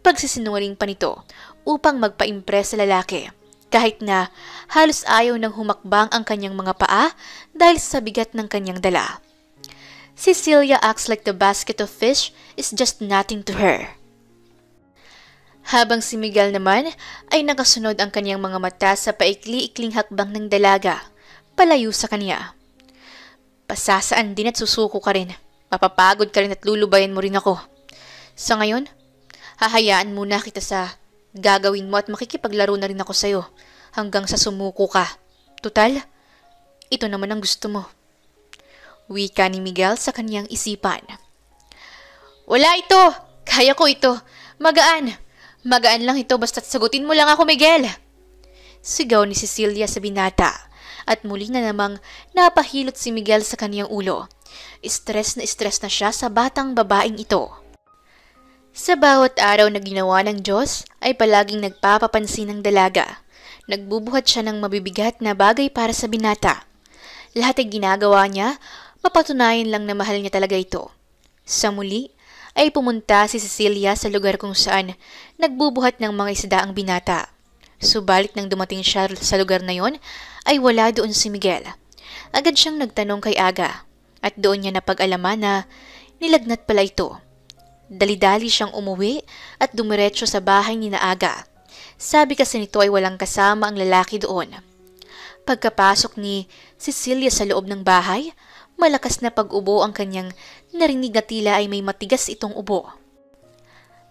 Pagsisinungaling pa nito upang magpa-impress sa lalaki, kahit na halos ayaw nang humakbang ang kanyang mga paa dahil sa bigat ng kanyang dala. Cecilia acts like the basket of fish is just nothing to her. Habang si Miguel naman ay nakasunod ang kanyang mga mata sa paikli-ikling hakbang ng dalaga, palayo sa kanya. Pasasaan din at susuko ka rin. Papapagod ka rin at lulubayan mo rin ako. Sa ngayon, hahayaan muna kita sa gagawin mo at makikipaglaro na rin ako sa'yo hanggang sa sumuko ka. Tutal, ito naman ang gusto mo. Wika ni Miguel sa kanyang isipan. Wala ito! Kaya ko ito! Magaan! Magaan lang ito basta't sagutin mo lang ako, Miguel! Sigaw ni Cecilia sa binata at muli na namang napahilot si Miguel sa kanyang ulo. Stress na siya sa batang babaeng ito. Sa bawat araw na ginawa ng Diyos ay palaging nagpapapansin ng dalaga. Nagbubuhat siya ng mabibigat na bagay para sa binata. Lahat ay ginagawa niya, mapatunayan lang na mahal niya talaga ito. Sa muli, ay pumunta si Cecilia sa lugar kung saan nagbubuhat ng mga isda ang binata. Subalit nang dumating siya sa lugar na yon, ay wala doon si Miguel. Agad siyang nagtanong kay Aga, at doon niya napag-alaman na nilagnat pala ito. Dali-dali siyang umuwi at dumiretso sa bahay ni Aga. Sabi kasi nito ay walang kasama ang lalaki doon. Pagkapasok ni Cecilia sa loob ng bahay, malakas na pag-ubo ang kanyang narinig na tila ay may matigas itong ubo.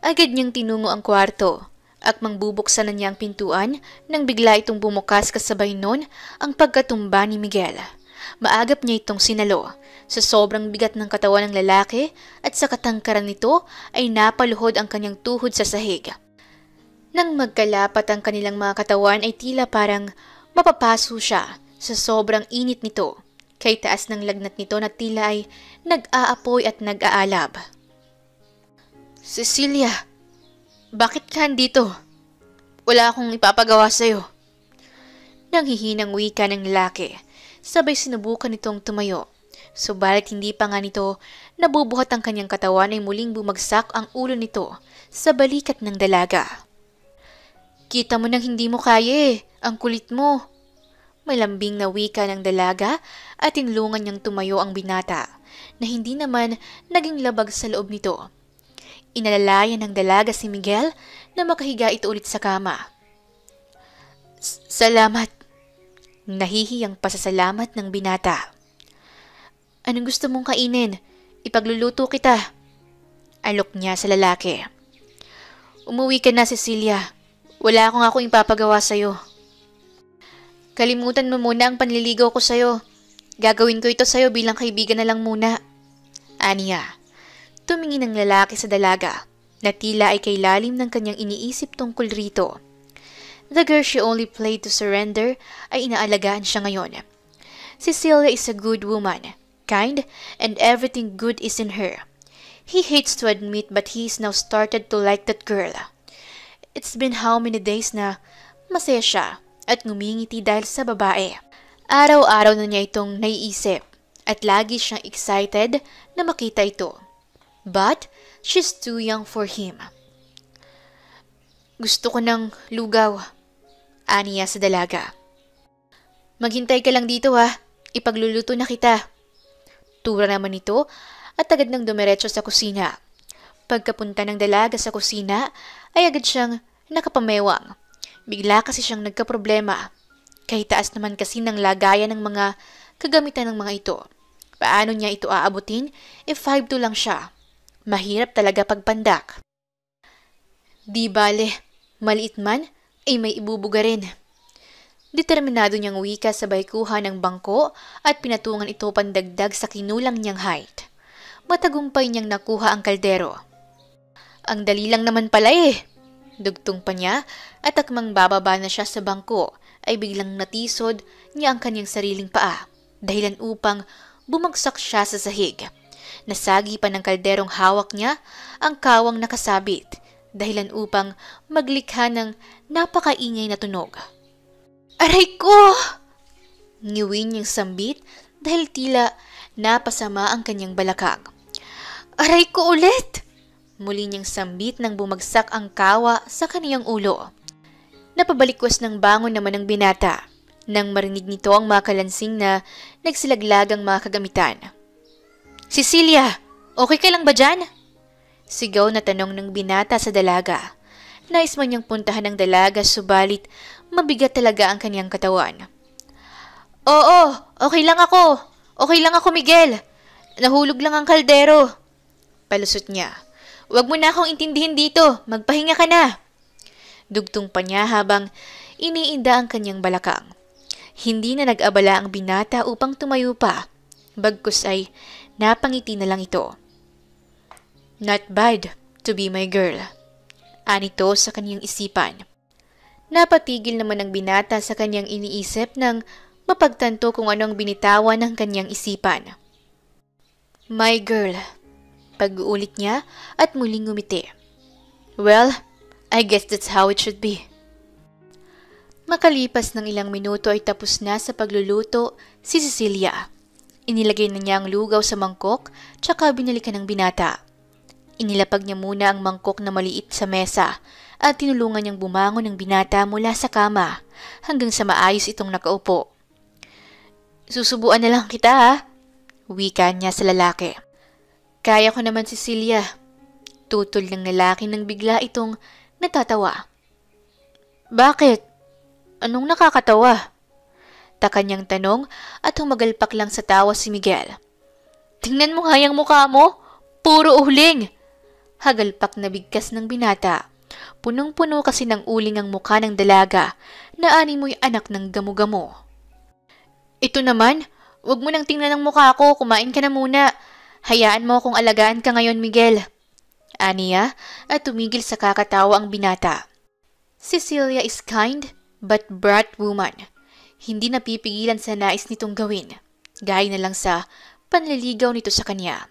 Agad niyang tinungo ang kwarto at mangbubuksan na niya ang pintuan nang bigla itong bumukas kasabay nun ang pagkatumba ni Miguel. Maagap niya itong sinalo. Sa sobrang bigat ng katawan ng lalaki at sa katangkaran nito ay napaluhod ang kanyang tuhod sa sahig. Nang magkalapat ang kanilang mga katawan ay tila parang mapapaso siya sa sobrang init nito. Kay taas ng lagnat nito na tila ay nag-aapoy at nag-aalab. Cecilia, bakit ka andito? Wala akong ipapagawa sa'yo. Nanghihinang wika ng lalaki, sabay sinubukan nitong tumayo. Subalit hindi pa nga nito nabubuhat ang kanyang katawan ay muling bumagsak ang ulo nito sa balikat ng dalaga. Kita mo nang hindi mo kaya ang kulit mo. May lambing na wika ng dalaga at tinulungan niyang tumayo ang binata na hindi naman naging labag sa loob nito. Inalalayan ng dalaga si Miguel na makahiga ito ulit sa kama. Salamat. Nahihiyang pasasalamat ng binata. Anong gusto mong kainin? Ipagluluto kita. Alok niya sa lalaki. Umuwi ka na, Cecilia. Wala akong ipapagawa sa'yo. Kalimutan mo muna ang panliligaw ko sa'yo. Gagawin ko ito sa'yo bilang kaibigan na lang muna. Aniya. Tumingin ang lalaki sa dalaga na tila ay kay lalim ng kanyang iniisip tungkol rito. The girl she only played to surrender ay inaalagaan siya ngayon. Cecilia is a good woman, kind, and everything good is in her. He hates to admit but he is now started to like that girl. It's been how many days na masaya siya at ngumingiti dahil sa babae. Araw-araw na niya itong naiisip at lagi siyang excited na makita ito. But she's too young for him. Gusto ko ng lugaw, aniya sa dalaga. Maghintay ka lang dito ha, ipagluluto na kita. Tura naman ito at agad nang dumiretso sa kusina. Pagkapunta ng dalaga sa kusina ay agad siyang nakapamewang. Bigla kasi siyang nagkaproblema. Kahit taas naman kasi ng lagayan ng mga kagamitan ng mga ito. Paano niya ito aabutin if 5'2" lang siya? Mahirap talaga pagpandak. Di bale, Maliit man, ay may ibubuga rin. Determinado niyang wika sabay kuha ng bangko at pinatungan ito pandagdag sa kinulang niyang height. Matagumpay niyang nakuha ang kaldero. Ang dali lang naman pala eh. Dugtong pa niya at akmang bababa na siya sa bangko ay biglang natisod niya ang kanyang sariling paa dahilan upang bumagsak siya sa sahig. Nasagi pa ng kalderong hawak niya ang kawang nakasabit dahilan upang maglikha ng napakaingay na tunog. Aray ko! Ngiwi niyang sambit dahil tila napasama ang kanyang balakang. Aray ko ulit! Muli niyang sambit nang bumagsak ang kawa sa kaniyang ulo. Napabalikwas ng bangon naman ng binata nang marinig nito ang mga kalansing na nagsilaglagang mga kagamitan. Cecilia, okay ka lang ba dyan? Sigaw na tanong ng binata sa dalaga. Nais man niyang puntahan ng dalaga subalit mabigat talaga ang kaniyang katawan. Oo, okay lang ako. Okay lang ako, Miguel. Nahulog lang ang kaldero. Palusot niya. Huwag mo na akong intindihin dito. Magpahinga ka na. Dugtong pa niya habang iniinda ang kanyang balakang. Hindi na nag-abala ang binata upang tumayo pa. Bagkus ay napangiti na lang ito. Not bad to be my girl. Anito sa kanyang isipan. Napatigil naman ang binata sa kanyang iniisip nang mapagtanto kung ano ang binitawan ng kanyang isipan. My girl. Pag-uulit niya at muling ngumiti. Well, I guess that's how it should be. Makalipas ng ilang minuto ay tapos na sa pagluluto si Cecilia. Inilagay na niya ang lugaw sa mangkok tsaka binalikan ng binata. Inilapag niya muna ang mangkok na maliit sa mesa at tinulungan niyang bumangon ng binata mula sa kama hanggang sa maayos itong nakaupo. Susubuan na lang kita ha, wika niya sa lalaki. Kaya ko naman, Cecilia. Tutol ng lalaki nang bigla itong natatawa. Bakit? Anong nakakatawa? Taka niyang tanong at humagalpak lang sa tawa si Miguel. Tingnan mo nga yung mukha mo. Puro uling. Hagalpak na bigkas ng binata. Punong-puno kasi ng uling ang mukha ng dalaga na ani mo'y anak ng gamo-gamo. Ito naman, wag mo nang tingnan ang mukha ko. Kumain ka na muna. Hayaan mo akong alagaan ka ngayon, Miguel. Aniya at tumigil sa kakatawa ang binata. Cecilia is kind but bright woman. Hindi napipigilan sa nais nitong gawin. Gaya na lang sa panliligaw nito sa kanya.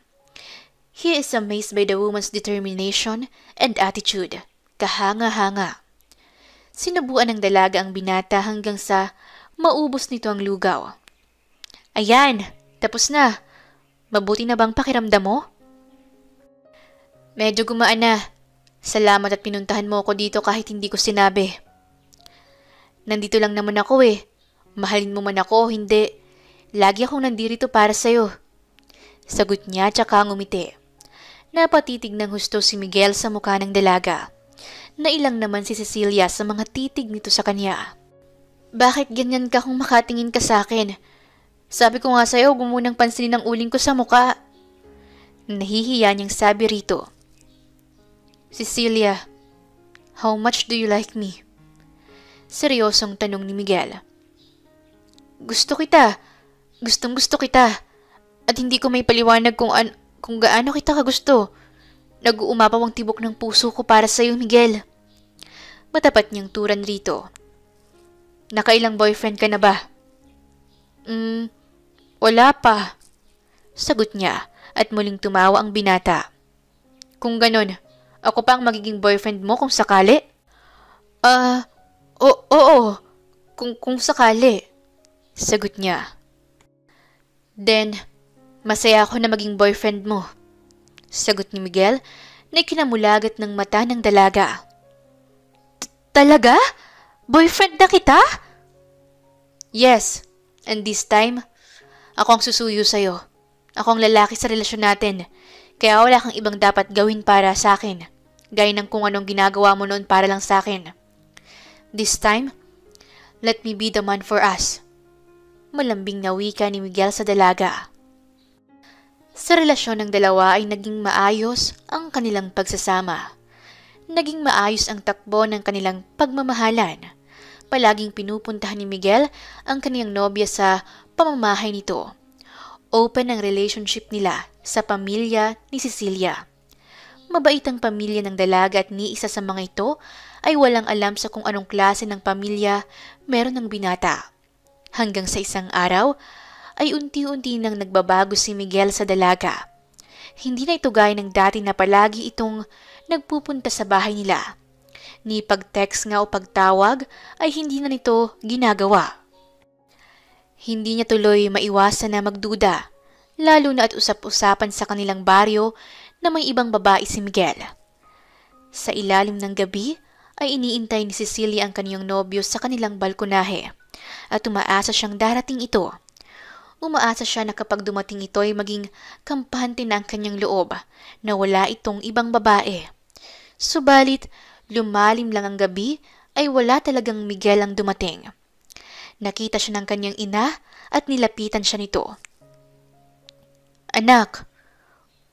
He is amazed by the woman's determination and attitude. Kahanga-hanga. Sinubuan ng dalaga ang binata hanggang sa maubos nito ang lugaw. Ayan, tapos na. Mabuti na bang pakiramdam mo? Medyo gumaan na. Salamat at pinuntahan mo ako dito kahit hindi ko sinabi. Nandito lang naman ako eh. Mahalin mo man ako o hindi. Lagi akong nandirito para sa'yo. Sagot niya tsaka ngumiti. Napatitig ng husto si Miguel sa mukha ng dalaga. Nailang naman si Cecilia sa mga titig nito sa kanya. Bakit ganyan ka kung makatingin ka sa akin? Sabi ko nga sa'yo, huwag mo munang pansinin ang uling ko sa mukha. Nahihiya niyang sabi rito. Cecilia, how much do you like me? Seryosong tanong ni Miguel. Gusto kita. Gustong gusto kita. At hindi ko may paliwanag kung gaano kita kagusto. Nag-uumapaw ang tibok ng puso ko para sa'yo, Miguel. Matapat niyang turan rito. Nakailang boyfriend ka na ba? Wala pa. Sagot niya at muling tumawa ang binata. Kung ganon, ako pa ang magiging boyfriend mo kung sakali? Oo. Kung sakali. Sagot niya. Then, masaya ako na maging boyfriend mo. Sagot ni Miguel na ikinamulagat ng mata ng dalaga. Talaga? Boyfriend na kita? Yes, and this time, ako ang susuyo sa'yo. Ako ang lalaki sa relasyon natin. Kaya wala kang ibang dapat gawin para sa akin. Gaya ng kung anong ginagawa mo noon para lang sa akin. This time, let me be the man for us. Malambing na wika ni Miguel sa dalaga. Sa relasyon ng dalawa ay naging maayos ang kanilang pagsasama. Naging maayos ang takbo ng kanilang pagmamahalan. Palaging pinupuntahan ni Miguel ang kaniyang nobya sa pamamahay nito. Open ang relationship nila sa pamilya ni Cecilia. Mabait ang pamilya ng dalaga at ni isa sa mga ito ay walang alam sa kung anong klase ng pamilya meron ng binata. Hanggang sa isang araw ay unti-unti nang nagbabago si Miguel sa dalaga. Hindi na ito gaya ng dati na palagi itong nagpupunta sa bahay nila. Ni pag-text nga o pagtawag ay hindi na nito ginagawa. Hindi niya tuloy maiwasan na magduda, lalo na at usap-usapan sa kanilang baryo na may ibang babae si Miguel. Sa ilalim ng gabi ay iniintay ni Cecilia ang kaniyang nobyo sa kanilang balkonahe at umaasa siyang darating ito. Umaasa siya na kapag dumating ito ay maging kampante na ang kanyang loob na wala itong ibang babae. Subalit, lumalim lang ang gabi ay wala talagang Miguel ang dumating. Nakita siya ng kanyang ina at nilapitan siya nito. "Anak,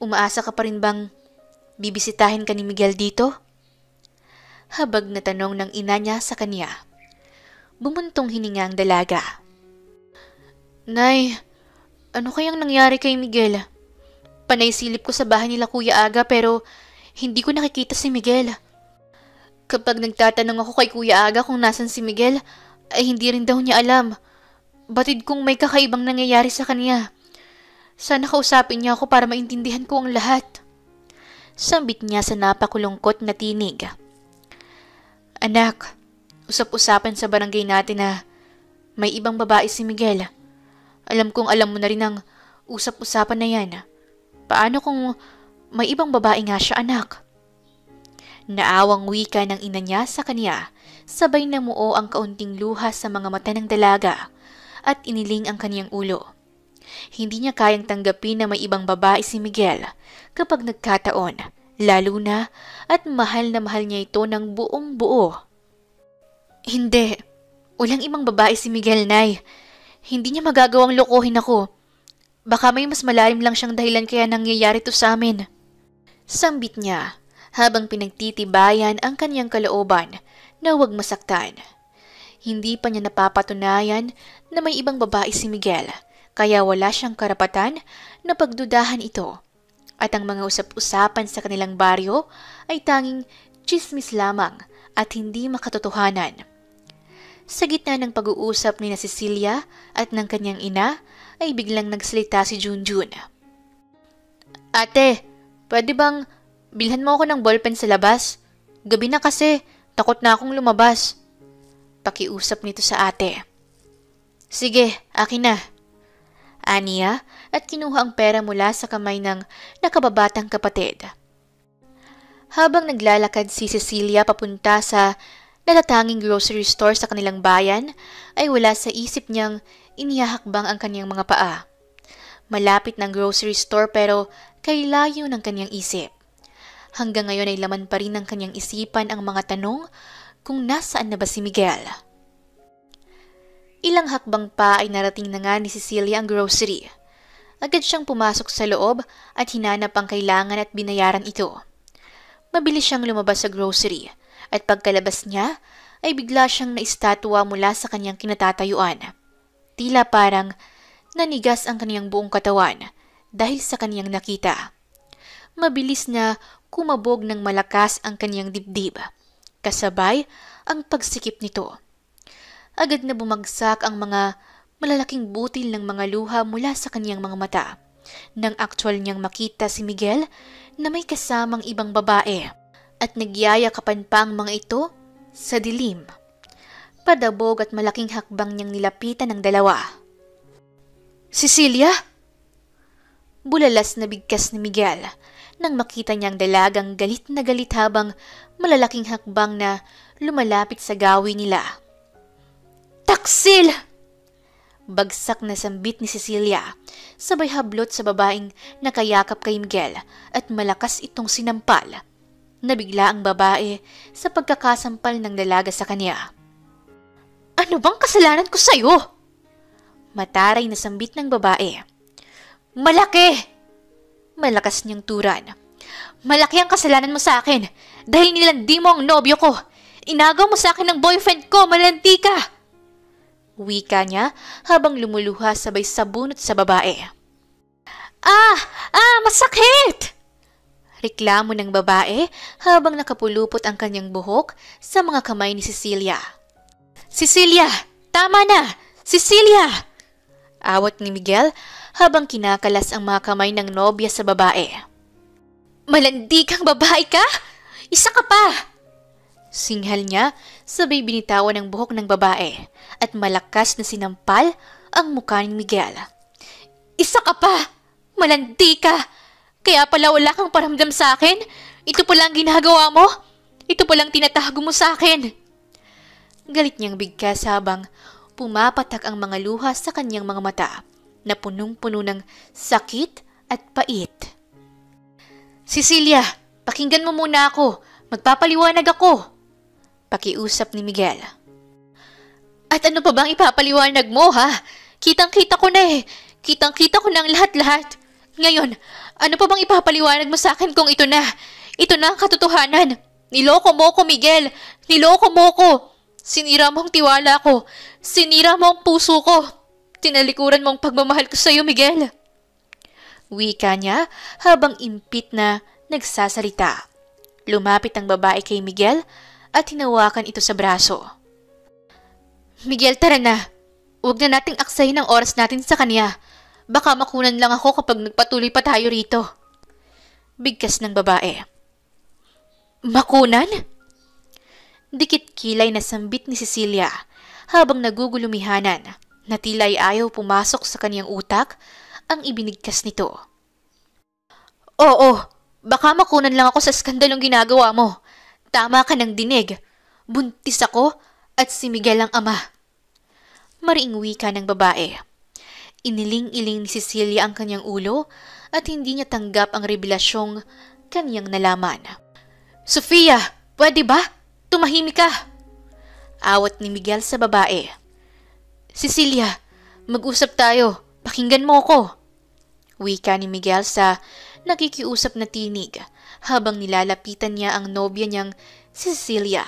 umaasa ka pa rin bang bibisitahin ka ni Miguel dito?" Habag na tanong ng ina niya sa kanya. Bumuntong hininga ang dalaga. "Nay, ano kayang nangyari kay Miguel? Panay silip ko sa bahay nila Kuya Aga pero hindi ko nakikita si Miguel. Kapag nagtatanong ako kay Kuya Aga kung nasan si Miguel, ay hindi rin daw niya alam. Batid kong may kakaibang nangyayari sa kanya. Sana kausapin niya ako para maintindihan ko ang lahat." Sambit niya sa napakulungkot na tinig. "Anak, usap-usapan sa barangay natin na may ibang babae si Miguel. Alam kong alam mo na rin ang usap-usapan na yan. Paano kung may ibang babae nga siya, anak?" Naawang wika ng ina niya sa kanya, sabay namuo ang kaunting luha sa mga mata ng dalaga at iniling ang kaniyang ulo. Hindi niya kayang tanggapin na may ibang babae si Miguel kapag nagkataon, lalo na at mahal na mahal niya ito ng buong buo. "Hindi, walang ibang babae si Miguel, Nay. Hindi niya magagawang lokohin ako. Baka may mas malalim lang siyang dahilan kaya nangyayari to sa amin." Sambit niya habang pinagtitibayan ang kanyang kalooban na huwag masaktan. Hindi pa niya napapatunayan na may ibang babae si Miguel, kaya wala siyang karapatan na pagdudahan ito. At ang mga usap-usapan sa kanilang baryo ay tanging tsismis lamang at hindi makatotohanan. Sa gitna ng pag-uusap ni na Cecilia at ng kanyang ina, ay biglang nagsalita si Junjun. "Ate, pwede bang bilhan mo ako ng ballpen sa labas? Gabi na kasi, takot na akong lumabas." Pakiusap nito sa ate. "Sige, akin na." Aniya at kinuha ang pera mula sa kamay ng nakababatang kapatid. Habang naglalakad si Cecilia papunta sa natatanging grocery store sa kanilang bayan, ay wala sa isip niyang inihahakbang ang kanyang mga paa. Malapit ng grocery store pero kay layo ng kanyang isip. Hanggang ngayon ay laman pa rin ng kanyang isipan ang mga tanong kung nasaan na ba si Miguel. Ilang hakbang pa ay narating na nga ni Cecilia ang grocery. Agad siyang pumasok sa loob at hinanap ang kailangan at binayaran ito. Mabilis siyang lumabas sa grocery at pagkalabas niya ay bigla siyang naistatwa mula sa kanyang kinatatayuan. Tila parang nanigas ang kanyang buong katawan dahil sa kanyang nakita. Mabilis na kumabog ng malakas ang kanyang dibdib, kasabay ang pagsikip nito. Agad na bumagsak ang mga malalaking butil ng mga luha mula sa kanyang mga mata nang actual niyang makita si Miguel na may kasamang ibang babae at nagyayakapan pa ang mga ito sa dilim. Padabog at malaking hakbang niyang nilapitan ng dalawa. "Cecilia?" Bulalas na bigkas ni Miguel nang makita niyang dalagang galit na galit habang malalaking hakbang na lumalapit sa gawi nila. "Taksil!" Bagsak na sambit ni Cecilia, sabay hablot sa babaeng nakayakap kay Miguel at malakas itong sinampal. Nabigla ang babae sa pagkakasampal ng dalaga sa kanya. "Ano bang kasalanan ko sa'yo?" Mataray na sambit ng babae. "Malaki!" Malakas niyang turan. "Malaki ang kasalanan mo sa akin dahil nilandi mo ang nobyo ko. Inagaw mo sa akin ng boyfriend ko, malandi ka! Wika niya habang lumuluha sabay sabunot sa babae. Masakit! Reklamo ng babae habang nakapulupot ang kanyang buhok sa mga kamay ni Cecilia. Cecilia! Tama na! Cecilia! Awat ni Miguel habang kinakalas ang mga kamay ng nobya sa babae. Malandi kang babae ka? Isa ka pa! Singhal niya sabay binitawan ang buhok ng babae at malakas na sinampal ang mukha ni Miguel. Isa ka pa! Malandi ka! Kaya pala wala kang paramdam sa akin? Ito pala ang ginagawa mo? Ito palang tinatago mo sa akin? Galit niyang bigkas habang pumapatak ang mga luha sa kanyang mga mata na punong-puno ng sakit at pait. Cecilia, pakinggan mo muna ako. Magpapaliwanag ako. Pakiusap ni Miguel. At ano pa bang ipapaliwanag mo, ha? Kitang-kita ko na eh. Kitang-kita ko na ang lahat-lahat. Ngayon, ano pa bang ipapaliwanag mo sa akin kung ito na? Ito na ang katotohanan. Niloko mo ko, Miguel. Niloko mo ko. Sinira mo ang tiwala ko. Sinira mo ang puso ko. Tinalikuran mo ang pagmamahal ko sa iyo, Miguel. Wika niya habang impit na nagsasalita. Lumapit ang babae kay Miguel at hinawakan ito sa braso. Miguel, tara na. Huwag na nating aksayin ang oras natin sa kanya. Baka makunan lang ako kapag nagpatuloy pa tayo rito. Bigkas ng babae. Makunan? Dikit kilay na sambit ni Cecilia habang nagugulumihanan na tila ay ayaw pumasok sa kanyang utak ang ibinigkas nito. Oo, baka makunan lang ako sa skandalong ginagawa mo. Tama ka ng dinig. Buntis ako at si Miguel ang ama. Mariing wika ng babae. Iniling-iling ni Cecilia ang kanyang ulo at hindi niya tanggap ang revelasyong kanyang nalaman. Sofia, pwede ba? Tumahimik ka! Awat ni Miguel sa babae. Cecilia, mag-usap tayo. Pakinggan mo ko. Wika ni Miguel sa nakikiusap na tinig habang nilalapitan niya ang nobya niyang si Cecilia.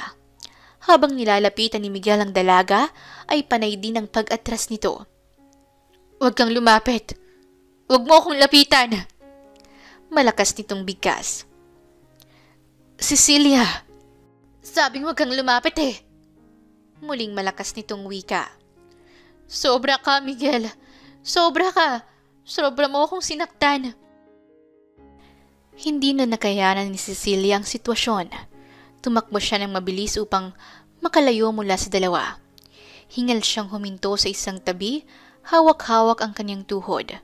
Habang nilalapitan ni Miguel ang dalaga, ay panay din ang pag-atras nito. Huwag kang lumapit. Huwag mo akong lapitan. Malakas nitong bigkas. Cecilia, sabing huwag kang lumapit eh. Muling malakas nitong wika. Sobra ka, Miguel. Sobra ka. Sobra mo akong sinaktan. Hindi na nakayanan ni Cecilia ang sitwasyon. Tumakbo siya ng mabilis upang makalayo mula sa dalawa. Hingal siyang huminto sa isang tabi, hawak-hawak ang kanyang tuhod.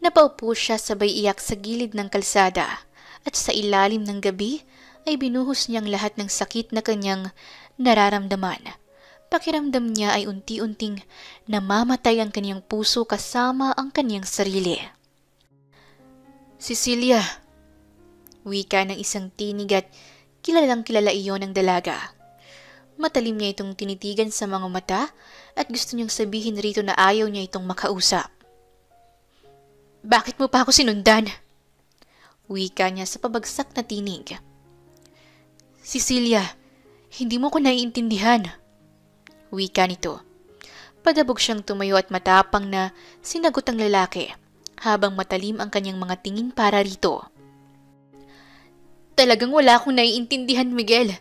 Napaupo siya sabay iyak sa gilid ng kalsada at sa ilalim ng gabi ay binuhos niyang lahat ng sakit na kanyang nararamdaman. Pakiramdam niya ay unti-unting namamatay ang kanyang puso kasama ang kanyang sarili. Cecilia, wika ng isang tinig at kilalang kilala iyon ng dalaga. Matalim niya itong tinitigan sa mga mata at gusto niyang sabihin rito na ayaw niya itong makausap. Bakit mo pa ako sinundan? Wika niya sa pabagsak na tinig. Cecilia, hindi mo ko naiintindihan. Wika nito. Padabog siyang tumayo at matapang na sinagot ang lalaki habang matalim ang kanyang mga tingin para rito. Talagang wala akong naiintindihan, Miguel.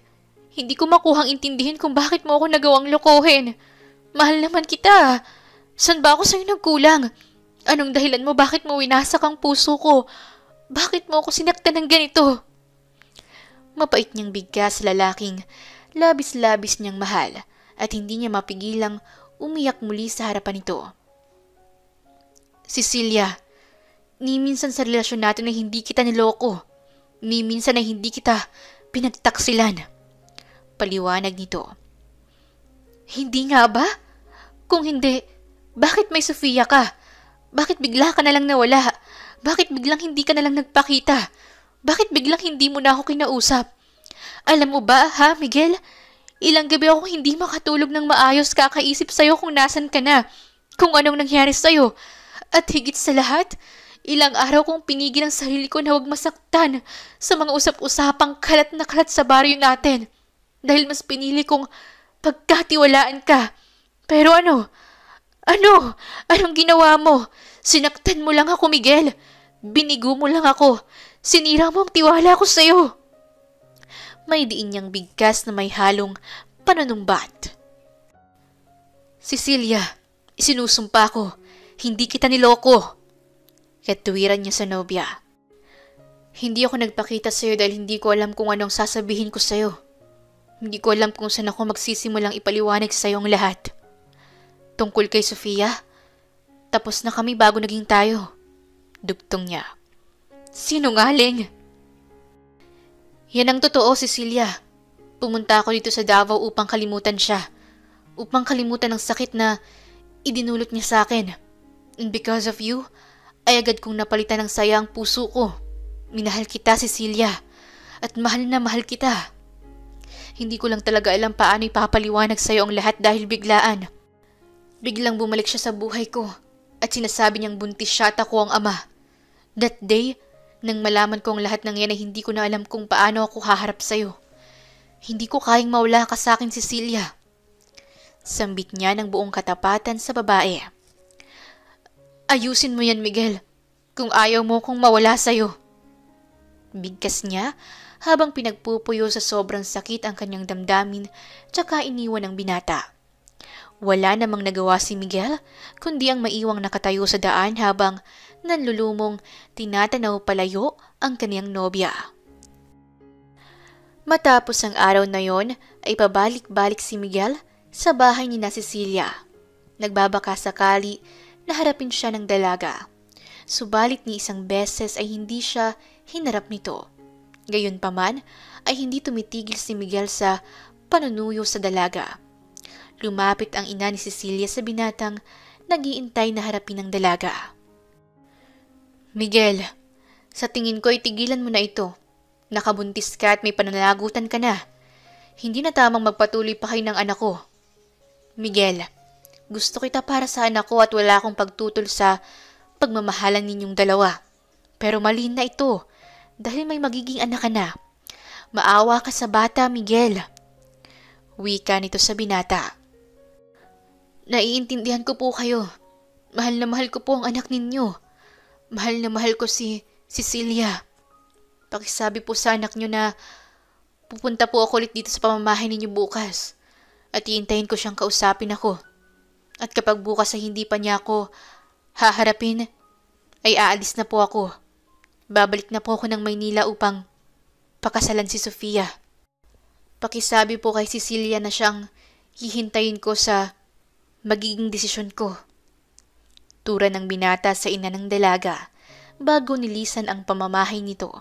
Hindi ko makuhang intindihin kung bakit mo ako nagawang lokohin. Mahal naman kita. San ba ako sa'yo nagkulang? Anong dahilan mo bakit mo winasak ang puso ko? Bakit mo ako sinaktan ng ganito? Mapait niyang bigkas sa lalaking labis-labis niyang mahal at hindi niya mapigilang umiyak muli sa harapan nito. Cecilia, ni minsan sa relasyon natin na hindi kita niloko. Ni minsan na hindi kita pinagtaksilan. Paliwanag nito. Hindi nga ba? Kung hindi, bakit may Sofia ka? Bakit bigla ka na lang nawala? Bakit biglang hindi ka na lang nagpakita? Bakit biglang hindi mo na ako kinausap? Alam mo ba, ha, Miguel? Ilang gabi ako hindi makatulog ng maayos kakaisip sa'yo kung nasan ka na, kung anong nangyari sa'yo. At higit sa lahat, Ilang araw kong pinigil ang sarili ko na huwag masaktan sa mga usap-usapang kalat na kalat sa baryo natin. Dahil mas pinili kong pagkatiwalaan ka. Pero ano? Ano? Anong ginawa mo? Sinaktan mo lang ako, Miguel. Binigo mo lang ako. Sinira mo ang tiwala ko sa'yo. May diin niyang bigkas na may halong panunumbat. Cecilia, isinusumpa ko. Hindi kita niloko. Katuwiran niya sa nobya. Hindi ako nagpakita sa'yo dahil hindi ko alam kung anong sasabihin ko sa'yo. Hindi ko alam kung saan ako magsisimulang ipaliwanag sa'yo ang lahat. Tungkol kay Sofia, tapos na kami bago naging tayo. Dugtong niya. Sinungaling! Yan ang totoo, Cecilia. Pumunta ako dito sa Davao upang kalimutan siya. Upang kalimutan ang sakit na idinulot niya sa akin. And because of you, ay agad kong napalitan ng saya ang puso ko. Minahal kita, Cecilia. At mahal na mahal kita. Hindi ko lang talaga alam paano ipapaliwanag sa'yo ang lahat dahil biglaan. Biglang bumalik siya sa buhay ko at sinasabi niyang buntis siya at ako ang ama. That day, nang malaman ko ang lahat ng yan ay hindi ko na alam kung paano ako haharap sa'yo. Hindi ko kayang mawala ka sa akin, Cecilia. Sambit niya ng buong katapatan sa babae. Ayusin mo yan, Miguel, kung ayaw mo kong mawala sa'yo. Bigkas niya habang pinagpupuyo sa sobrang sakit ang kanyang damdamin tsaka iniwan ang binata. Wala namang nagawa si Miguel kundi ang maiwang nakatayo sa daan habang nanlulumong tinatanaw palayo ang kaniyang nobya. Matapos ang araw na yon ay pabalik-balik si Miguel sa bahay ni na Cecilia. Nagbabaka sakali na harapin siya ng dalaga. Subalit ni isang beses ay hindi siya hinarap nito. Gayunpaman ay hindi tumitigil si Miguel sa panunuyo sa dalaga. Lumapit ang ina ni Cecilia sa binatang nag-iintay na harapin ng dalaga. Miguel, sa tingin ko ay tigilan mo na ito. Nakabuntis ka at may pananagutan ka na. Hindi na tamang magpatuloy pa kayo ng anak ko. Miguel, gusto kita para sa anak ko at wala akong pagtutol sa pagmamahalan ninyong dalawa. Pero mali na ito dahil may magiging anak ka na. Maawa ka sa bata, Miguel. Wika nito sa binata. Naiintindihan ko po kayo. Mahal na mahal ko po ang anak ninyo. Mahal na mahal ko si Cecilia. Pakisabi po sa anak nyo na pupunta po ako ulit dito sa pamamahay ninyo bukas. At iintayin ko siyang kausapin ako. At kapag bukas ay hindi pa niya ako haharapin, ay aalis na po ako. Babalik na po ako ng Maynila upang pakasalan si Sofia. Pakisabi po kay Cecilia na siyang hihintayin ko sa magiging desisyon ko. Tura ng binata sa ina ng dalaga bago nilisan ang pamamahay nito.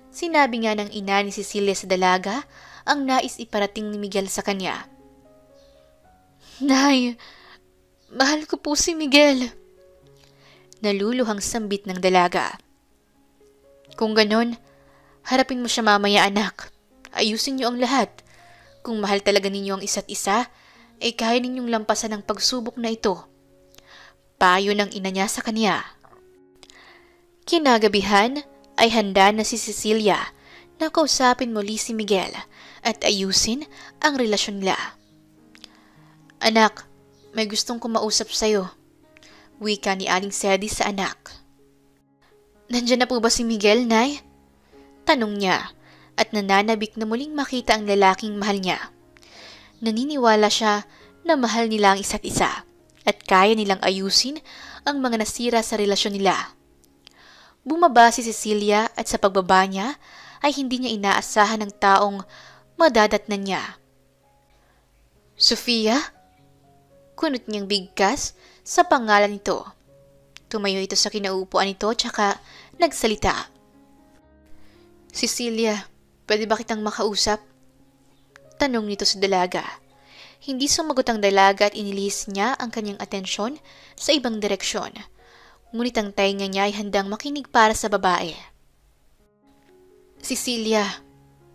Sinabi nga ng ina ni Cecilia sa dalaga ang nais iparating ni Miguel sa kanya. Nay, mahal ko po si Miguel. Naluluhang sambit ng dalaga. Kung ganon, harapin mo siya mamaya, anak. Ayusin niyo ang lahat. Kung mahal talaga ninyo ang isa't isa, ay kaya ninyong lampasan ang pagsubok na ito. Payo ng ina niya sa kanya. Kinagabihan ay handa na si Cecilia na kausapin muli si Miguel at ayusin ang relasyon nila. Anak, may gustong kumausap sa'yo. Wika ni Aling Sedi sa anak. Nandyan na po ba si Miguel, Nay? Tanong niya at nananabik na muling makita ang lalaking mahal niya. Naniniwala siya na mahal nila ang isa't isa at kaya nilang ayusin ang mga nasira sa relasyon nila. Bumaba si Cecilia at sa pagbaba niya ay hindi niya inaasahan ng taong madadatnan niya. Sofia? Kunot niyang bigkas sa pangalan nito. Tumayo ito sa kinaupuan nito tsaka nagsalita. Cecilia, pwede ba kitang makausap? Tanong nito sa dalaga. Hindi sumagot ang dalaga at inilihis niya ang kanyang atensyon sa ibang direksyon. Ngunit ang tainga niya ay handang makinig para sa babae. Cecilia,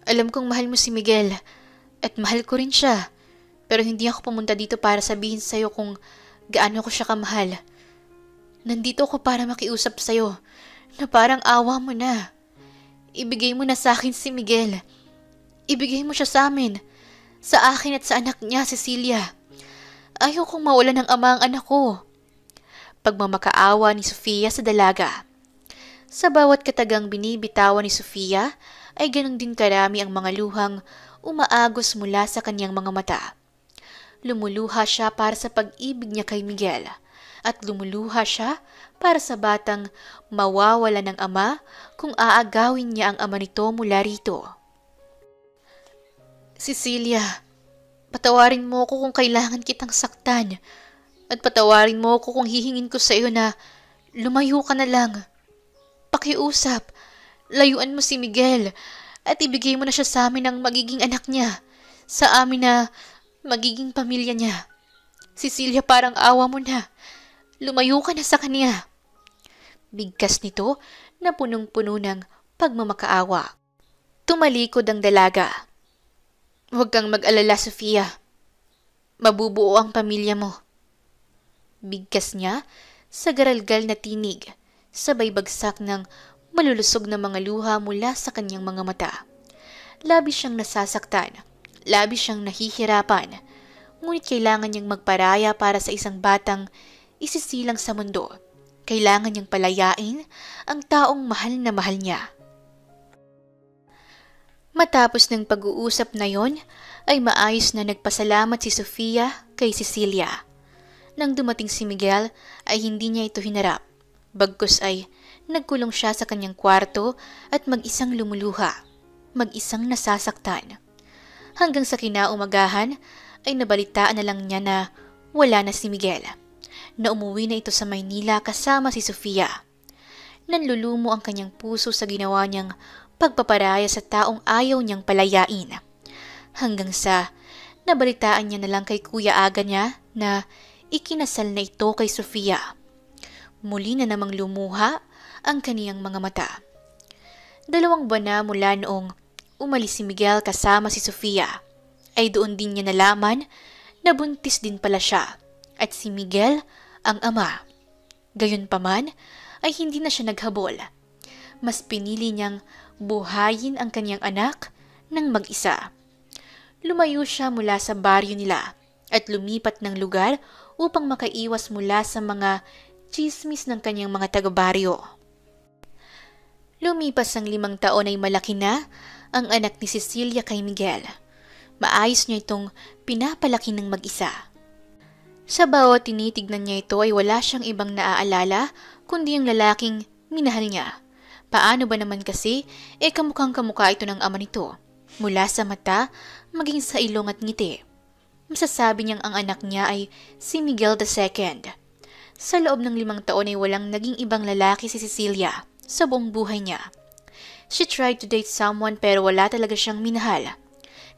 alam kong mahal mo si Miguel at mahal ko rin siya. Pero hindi ako pumunta dito para sabihin sa'yo kung gaano ko siya kamahal. Nandito ako para makiusap sa'yo na parang awa mo na. Ibigay mo na sa akin si Miguel. Ibigay mo siya sa amin. Sa akin at sa anak niya, Cecilia. Ayaw kong mawalan ng ama ang anak ko. Pagmamakaawa ni Sofia sa dalaga. Sa bawat katagang binibitawan ni Sofia, ay ganun din karami ang mga luhang umaagos mula sa kanyang mga mata. Lumuluha siya para sa pag-ibig niya kay Miguel, at lumuluha siya para sa batang mawawala ng ama kung aagawin niya ang ama nito mula rito. Cecilia, patawarin mo ko kung kailangan kitang saktan, at patawarin mo ko kung hihingin ko sa iyo na lumayo ka na lang. Pakiusap, layuan mo si Miguel at ibigay mo na siya sa amin ang magiging anak niya, sa amin na magiging pamilya niya. Cecilia, parang awa mo na. Lumayo ka na sa kanya. Bigkas nito na punong-puno ng pagmamakaawa. Tumalikod ang dalaga. Huwag kang mag-alala, Sofia. Mabubuo ang pamilya mo. Bigkas niya sa garalgal na tinig, sabay bagsak ng malulusog na mga luha mula sa kanyang mga mata. Labis siyang nasasaktan, labis siyang nahihirapan, ngunit kailangan niyang magparaya para sa isang batang isisilang sa mundo. Kailangan niyang palayain ang taong mahal na mahal niya. Matapos ng pag-uusap na yon, ay maayos na nagpasalamat si Sofia kay Cecilia. Nang dumating si Miguel, ay hindi niya ito hinarap. Bagkus ay nagkulong siya sa kanyang kwarto at mag-isang lumuluha, mag-isang nasasaktan. Hanggang sa kinaumagahan ay nabalitaan na lang niya na wala na si Miguel, na umuwi na ito sa Maynila kasama si Sofia. Nanlulumo ang kanyang puso sa ginawa niyang pagpaparaya sa taong ayaw niyang palayain. Hanggang sa nabalitaan niya na lang kay Kuya Aga niya na ikinasal na ito kay Sofia. Muli na namang lumuha ang kaniyang mga mata. 2 buwan na mula noong umalis si Miguel kasama si Sofia, ay doon din niya nalaman na buntis din pala siya at si Miguel ang ama. Gayunpaman ay hindi na siya naghabol. Mas pinili niyang buhayin ang kanyang anak ng mag-isa. Lumayo siya mula sa baryo nila at lumipat ng lugar upang makaiwas mula sa mga tsismis ng kanyang mga taga-baryo. Lumipas ang 5 taon ay malaki na ang anak ni Cecilia kay Miguel. Maayos niya itong pinapalaki ng mag-isa. Sa bawat tinitignan niya ito ay wala siyang ibang naaalala kundi ang lalaking minahal niya. Paano ba naman kasi kamukhang kamukha ito ng ama nito, mula sa mata maging sa ilong at ngiti. Masasabi niyang ang anak niya ay si Miguel II. Sa loob ng 5 taon ay walang naging ibang lalaki si Cecilia sa buong buhay niya. She tried to date someone pero wala talaga siyang minahal.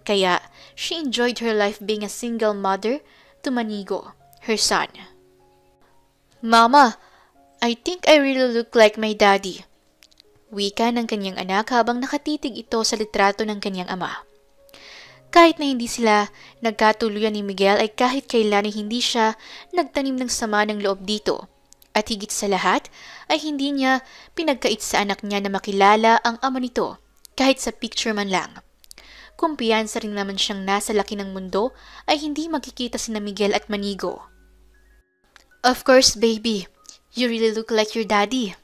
Kaya she enjoyed her life being a single mother to Manigo, her son. Mama, I think I really look like my daddy. Wika ng kanyang anak habang nakatitig ito sa litrato ng kanyang ama. Kahit na hindi sila nagkatuluyan ni Miguel ay kahit kailan ay hindi siya nagtanim ng sama ng loob dito. At higit sa lahat ay hindi niya pinagkait sa anak niya na makilala ang ama nito kahit sa picture man lang. Kumpiyansa rin naman siyang nasa laki ng mundo ay hindi magkikita sina Miguel at Manigo. Of course, baby, you really look like your daddy.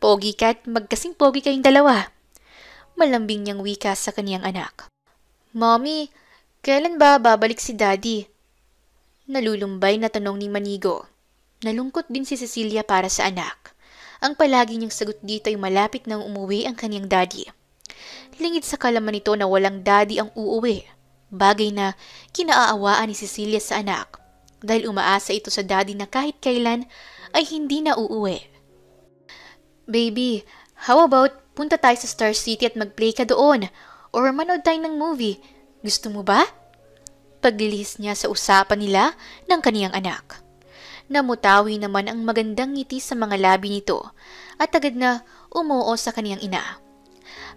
Pogi ka at magkasing pogi kayong dalawa. Malambing niyang wika sa kaniyang anak. Mommy, kailan ba babalik si Daddy? Nalulumbay na tanong ni Manigo. Nalungkot din si Cecilia para sa anak. Ang palagi niyang sagot dito ay malapit nang umuwi ang kaniyang daddy. Lingid sa kalaman nito na walang daddy ang uuwi. Bagay na kinaaawaan ni Cecilia sa anak dahil umaasa ito sa daddy na kahit kailan ay hindi na uuwi. Baby, how about punta tayo sa Star City at mag-play ka doon? Or manood tayo ng movie. Gusto mo ba? Paglilihis niya sa usapan nila ng kaniyang anak. Namutawi naman ang magandang ngiti sa mga labi nito at agad na umuo sa kaniyang ina.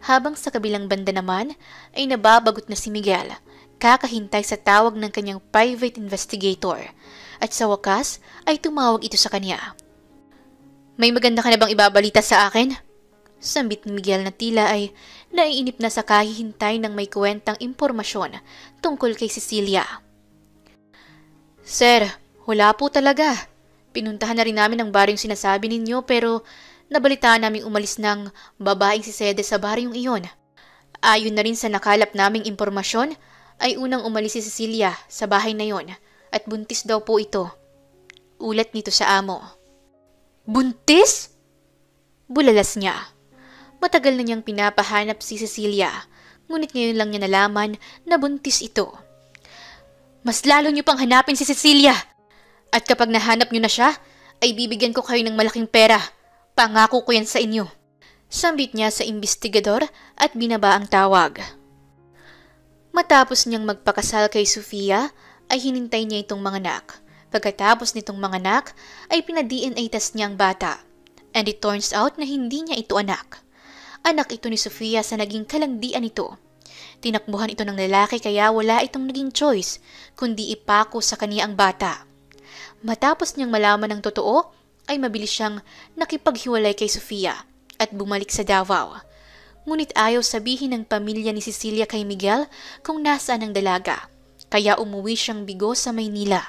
Habang sa kabilang banda naman ay nababagot na si Miguel, kakahintay sa tawag ng kanyang private investigator at sa wakas ay tumawag ito sa kanya. May maganda ka na bang ibabalita sa akin? Sambit ni Miguel na tila ay naiinip na sa kahihintay ng may kwentang impormasyon tungkol kay Cecilia. Sir, wala po talaga. Pinuntahan na rin namin ang baryong sinasabi ninyo pero nabalitaan naming umalis ng babaeng si Sede sa baryong iyon. Ayon na rin sa nakalap naming impormasyon ay unang umalis si Cecilia sa bahay na yon at buntis daw po ito. Ulat nito sa amo. Buntis? Bulalas niya. Matagal na niyang pinapahanap si Cecilia, ngunit ngayon lang niya nalaman na buntis ito. Mas lalo niyo pang hanapin si Cecilia! At kapag nahanap niyo na siya, ay bibigyan ko kayo ng malaking pera. Pangako ko yan sa inyo. Sambit niya sa imbestigador at binaba ang tawag. Matapos niyang magpakasal kay Sofia, ay hinintay niya itong manganak. Pagkatapos nitong manganak, ay pinad-DNA test niya ang bata. And it turns out na hindi niya ito anak. Anak ito ni Sofia sa naging kalandian nito. Tinakbuhan ito ng lalaki kaya wala itong naging choice, kundi ipako sa kanya ang bata. Matapos niyang malaman ng totoo, ay mabilis siyang nakipaghiwalay kay Sofia at bumalik sa Davao. Ngunit ayaw sabihin ng pamilya ni Cecilia kay Miguel kung nasaan ang dalaga, kaya umuwi siyang bigo sa Maynila.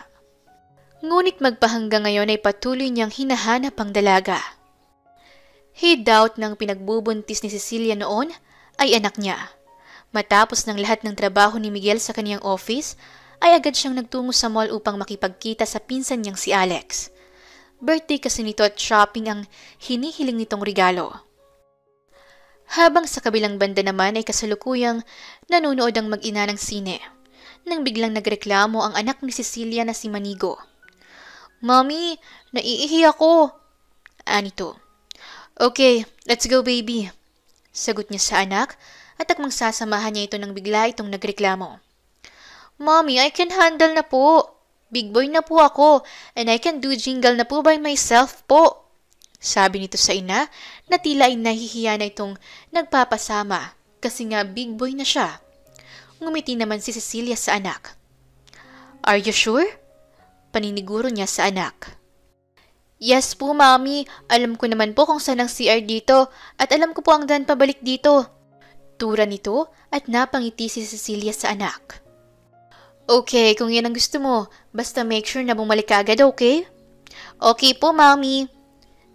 Ngunit magpahanggang ngayon ay patuloy niyang hinahanap ang dalaga. He doubt ng pinagbubuntis ni Cecilia noon ay anak niya. Matapos ng lahat ng trabaho ni Miguel sa kaniyang office, ay agad siyang nagtungo sa mall upang makipagkita sa pinsan niyang si Alex. Birthday kasi nito at shopping ang hinihiling nitong regalo. Habang sa kabilang banda naman ay kasalukuyang nanonood ang mag-ina ng sine, nang biglang nagreklamo ang anak ni Cecilia na si Manigo. Mommy, naiihi ako. Anito. Okay, let's go baby. Sagot niya sa anak at akmang sasamahan niya ito nang bigla itong nagreklamo. Mommy, I can handle na po. Big boy na po ako and I can do jingle na po by myself po. Sabi nito sa ina na tila ay nahihiya na itong nagpapasama kasi nga big boy na siya. Ngumiti naman si Cecilia sa anak. Are you sure? Paniniguro niya sa anak. Yes po, Mommy. Alam ko naman po kung saan ang CR dito at alam ko po ang daan pabalik dito. Tura nito at napangiti si Cecilia sa anak. Okay, kung yan ang gusto mo, basta make sure na bumalik ka agad, okay? Okay po, Mommy.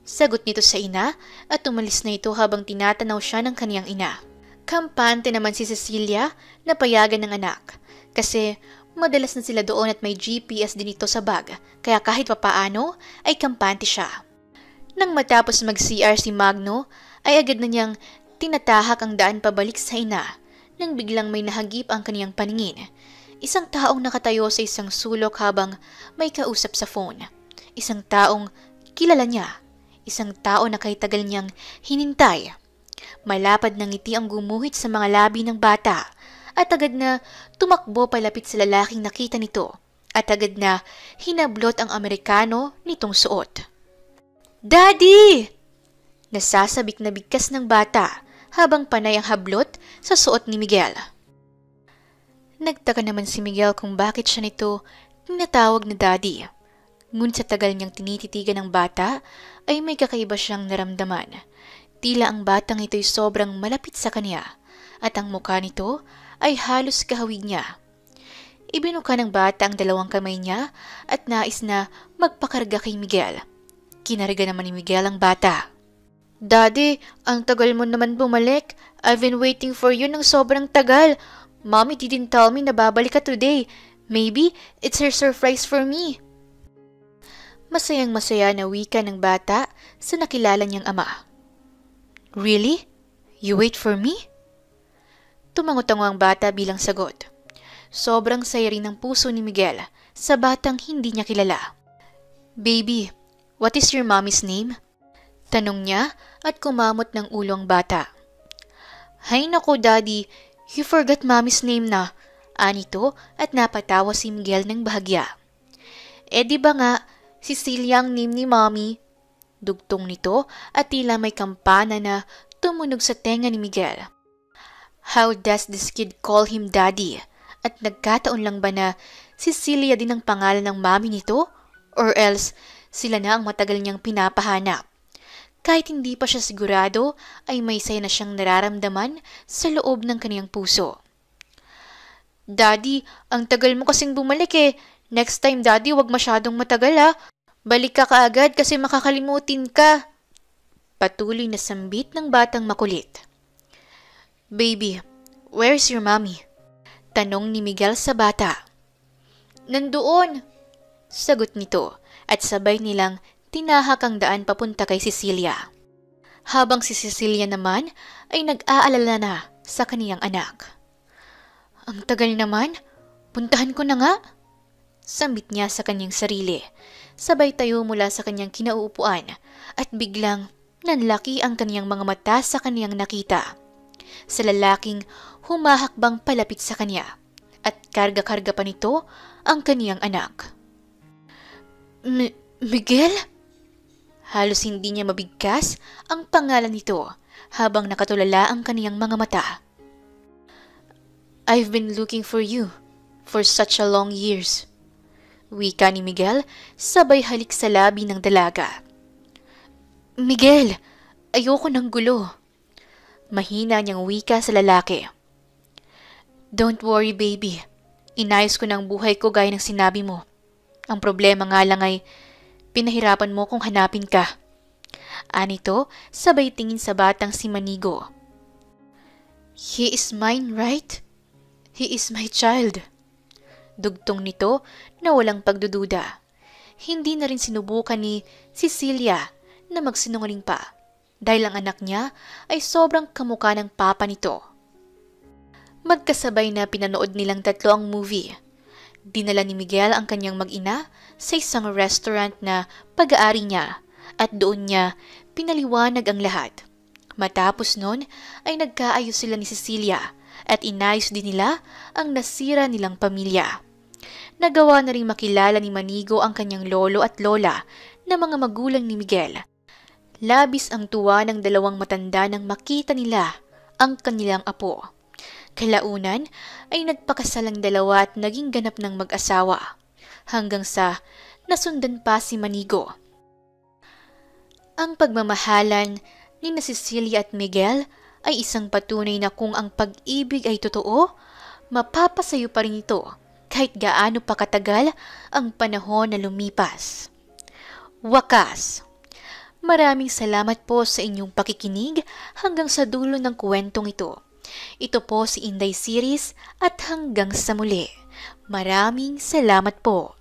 Sagot nito sa ina at umalis na ito habang tinatanaw siya ng kaniyang ina. Kampante naman si Cecilia na payagan ng anak kasi madalas na sila doon at may GPS din ito sa bag, kaya kahit papaano ay kampante siya. Nang matapos mag-CR si Magno, ay agad na niyang tinatahak ang daan pabalik sa ina, nang biglang may nahagip ang kaniyang paningin. Isang taong nakatayo sa isang sulok habang may kausap sa phone. Isang taong kilala niya. Isang tao na kahit tagal niyang hinintay. Malapad ng ngiti ang gumuhit sa mga labi ng bata. At agad na tumakbo palapit sa lalaking nakita nito at agad na hinablot ang Amerikano nitong suot. Daddy! Nasasabik na bigkas ng bata habang panay ang hablot sa suot ni Miguel. Nagtaka naman si Miguel kung bakit siya nito tinatawag na daddy. Ngunit sa tagal niyang tinititigan ng bata ay may kakaiba siyang naramdaman. Tila ang batang ito'y sobrang malapit sa kanya at ang mukha nito ay halos kahawig niya. Ibinuka ng bata ang dalawang kamay niya at nais na magpakarga kay Miguel. Kinarga naman ni Miguel ang bata. Daddy, ang tagal mo naman bumalik. I've been waiting for you ng sobrang tagal. Mommy didn't tell me na babalik ka today. Maybe it's her surprise for me. Masayang masaya na wika ng bata sa nakilala niyang ama. Really? You wait for me? Tumango-tango ang bata bilang sagot. Sobrang saya rin ng puso ni Miguel sa batang hindi niya kilala. Baby, what is your mommy's name? Tanong niya at kumamot ng ulo ang bata. Hay nako daddy, you forgot mommy's name na. Anito at napatawa si Miguel ng bahagya. Di ba nga, Cecilia ang name ni mommy? Dugtong nito at tila may kampana na tumunog sa tenga ni Miguel. How does this kid call him daddy? At nagkataon lang ba na Cecilia din ang pangalan ng mami nito? Or else sila na ang matagal niyang pinapahanap? kahit hindi pa siya sigurado ay may saya na siyang nararamdaman sa loob ng kaniyang puso. Daddy, ang tagal mo kasing bumalik eh. Next time, Daddy, wag masyadong matagal ha. Balik ka kaagad kasi makakalimutin ka. Patuloy na sambit ng batang makulit. Baby, where's your mommy? Tanong ni Miguel sa bata. Nandoon, sagot nito at sabay nilang tinahak ang daan papunta kay Cecilia. Habang si Cecilia naman ay nag-aalala na sa kaniyang anak. Ang tagal naman, puntahan ko na nga. Sambit niya sa kanyang sarili, sabay tayo mula sa kanyang kinauupuan at biglang nanlaki ang kaniyang mga mata sa kaniyang nakita. Sa lalaking humahakbang palapit sa kanya at karga-karga pa nito ang kaniyang anak. Miguel? Halos hindi niya mabigkas ang pangalan nito habang nakatulala ang kaniyang mga mata. I've been looking for you for such a long years. Wika ni Miguel sabay halik sa labi ng dalaga. Miguel, ayoko ng gulo. Mahina niyang wika sa lalaki. Don't worry baby, inayos ko ng buhay ko gaya ng sinabi mo. Ang problema nga lang ay pinahirapan mo kung hanapin ka. Anito sabay tingin sa batang si Manigo. He is mine, right? He is my child. Dugtong nito na walang pagdududa. Hindi na rin sinubukan ni Cecilia na magsinungaling pa dahil ang anak niya ay sobrang kamukha ng papa nito. Magkasabay na pinanood nilang tatlo ang movie. Dinala ni Miguel ang kanyang mag-ina sa isang restaurant na pag-aari niya at doon niya pinaliwanag ang lahat. Matapos nun ay nagkaayos sila ni Cecilia at inayos din nila ang nasira nilang pamilya. Nagawa na rin makilala ni Manigo ang kanyang lolo at lola na mga magulang ni Miguel. Labis ang tuwa ng dalawang matanda nang makita nila ang kanilang apo. Kalaunan ay nagpakasal ang dalawa at naging ganap ng mag-asawa hanggang sa nasundan pa si Manigo. Ang pagmamahalan ni Cecilia at Miguel ay isang patunay na kung ang pag-ibig ay totoo, mapapasayo pa rin ito kahit gaano pa katagal ang panahon na lumipas. Wakas! Maraming salamat po sa inyong pakikinig hanggang sa dulo ng kwentong ito. Ito po si Inday Series at hanggang sa muli. Maraming salamat po.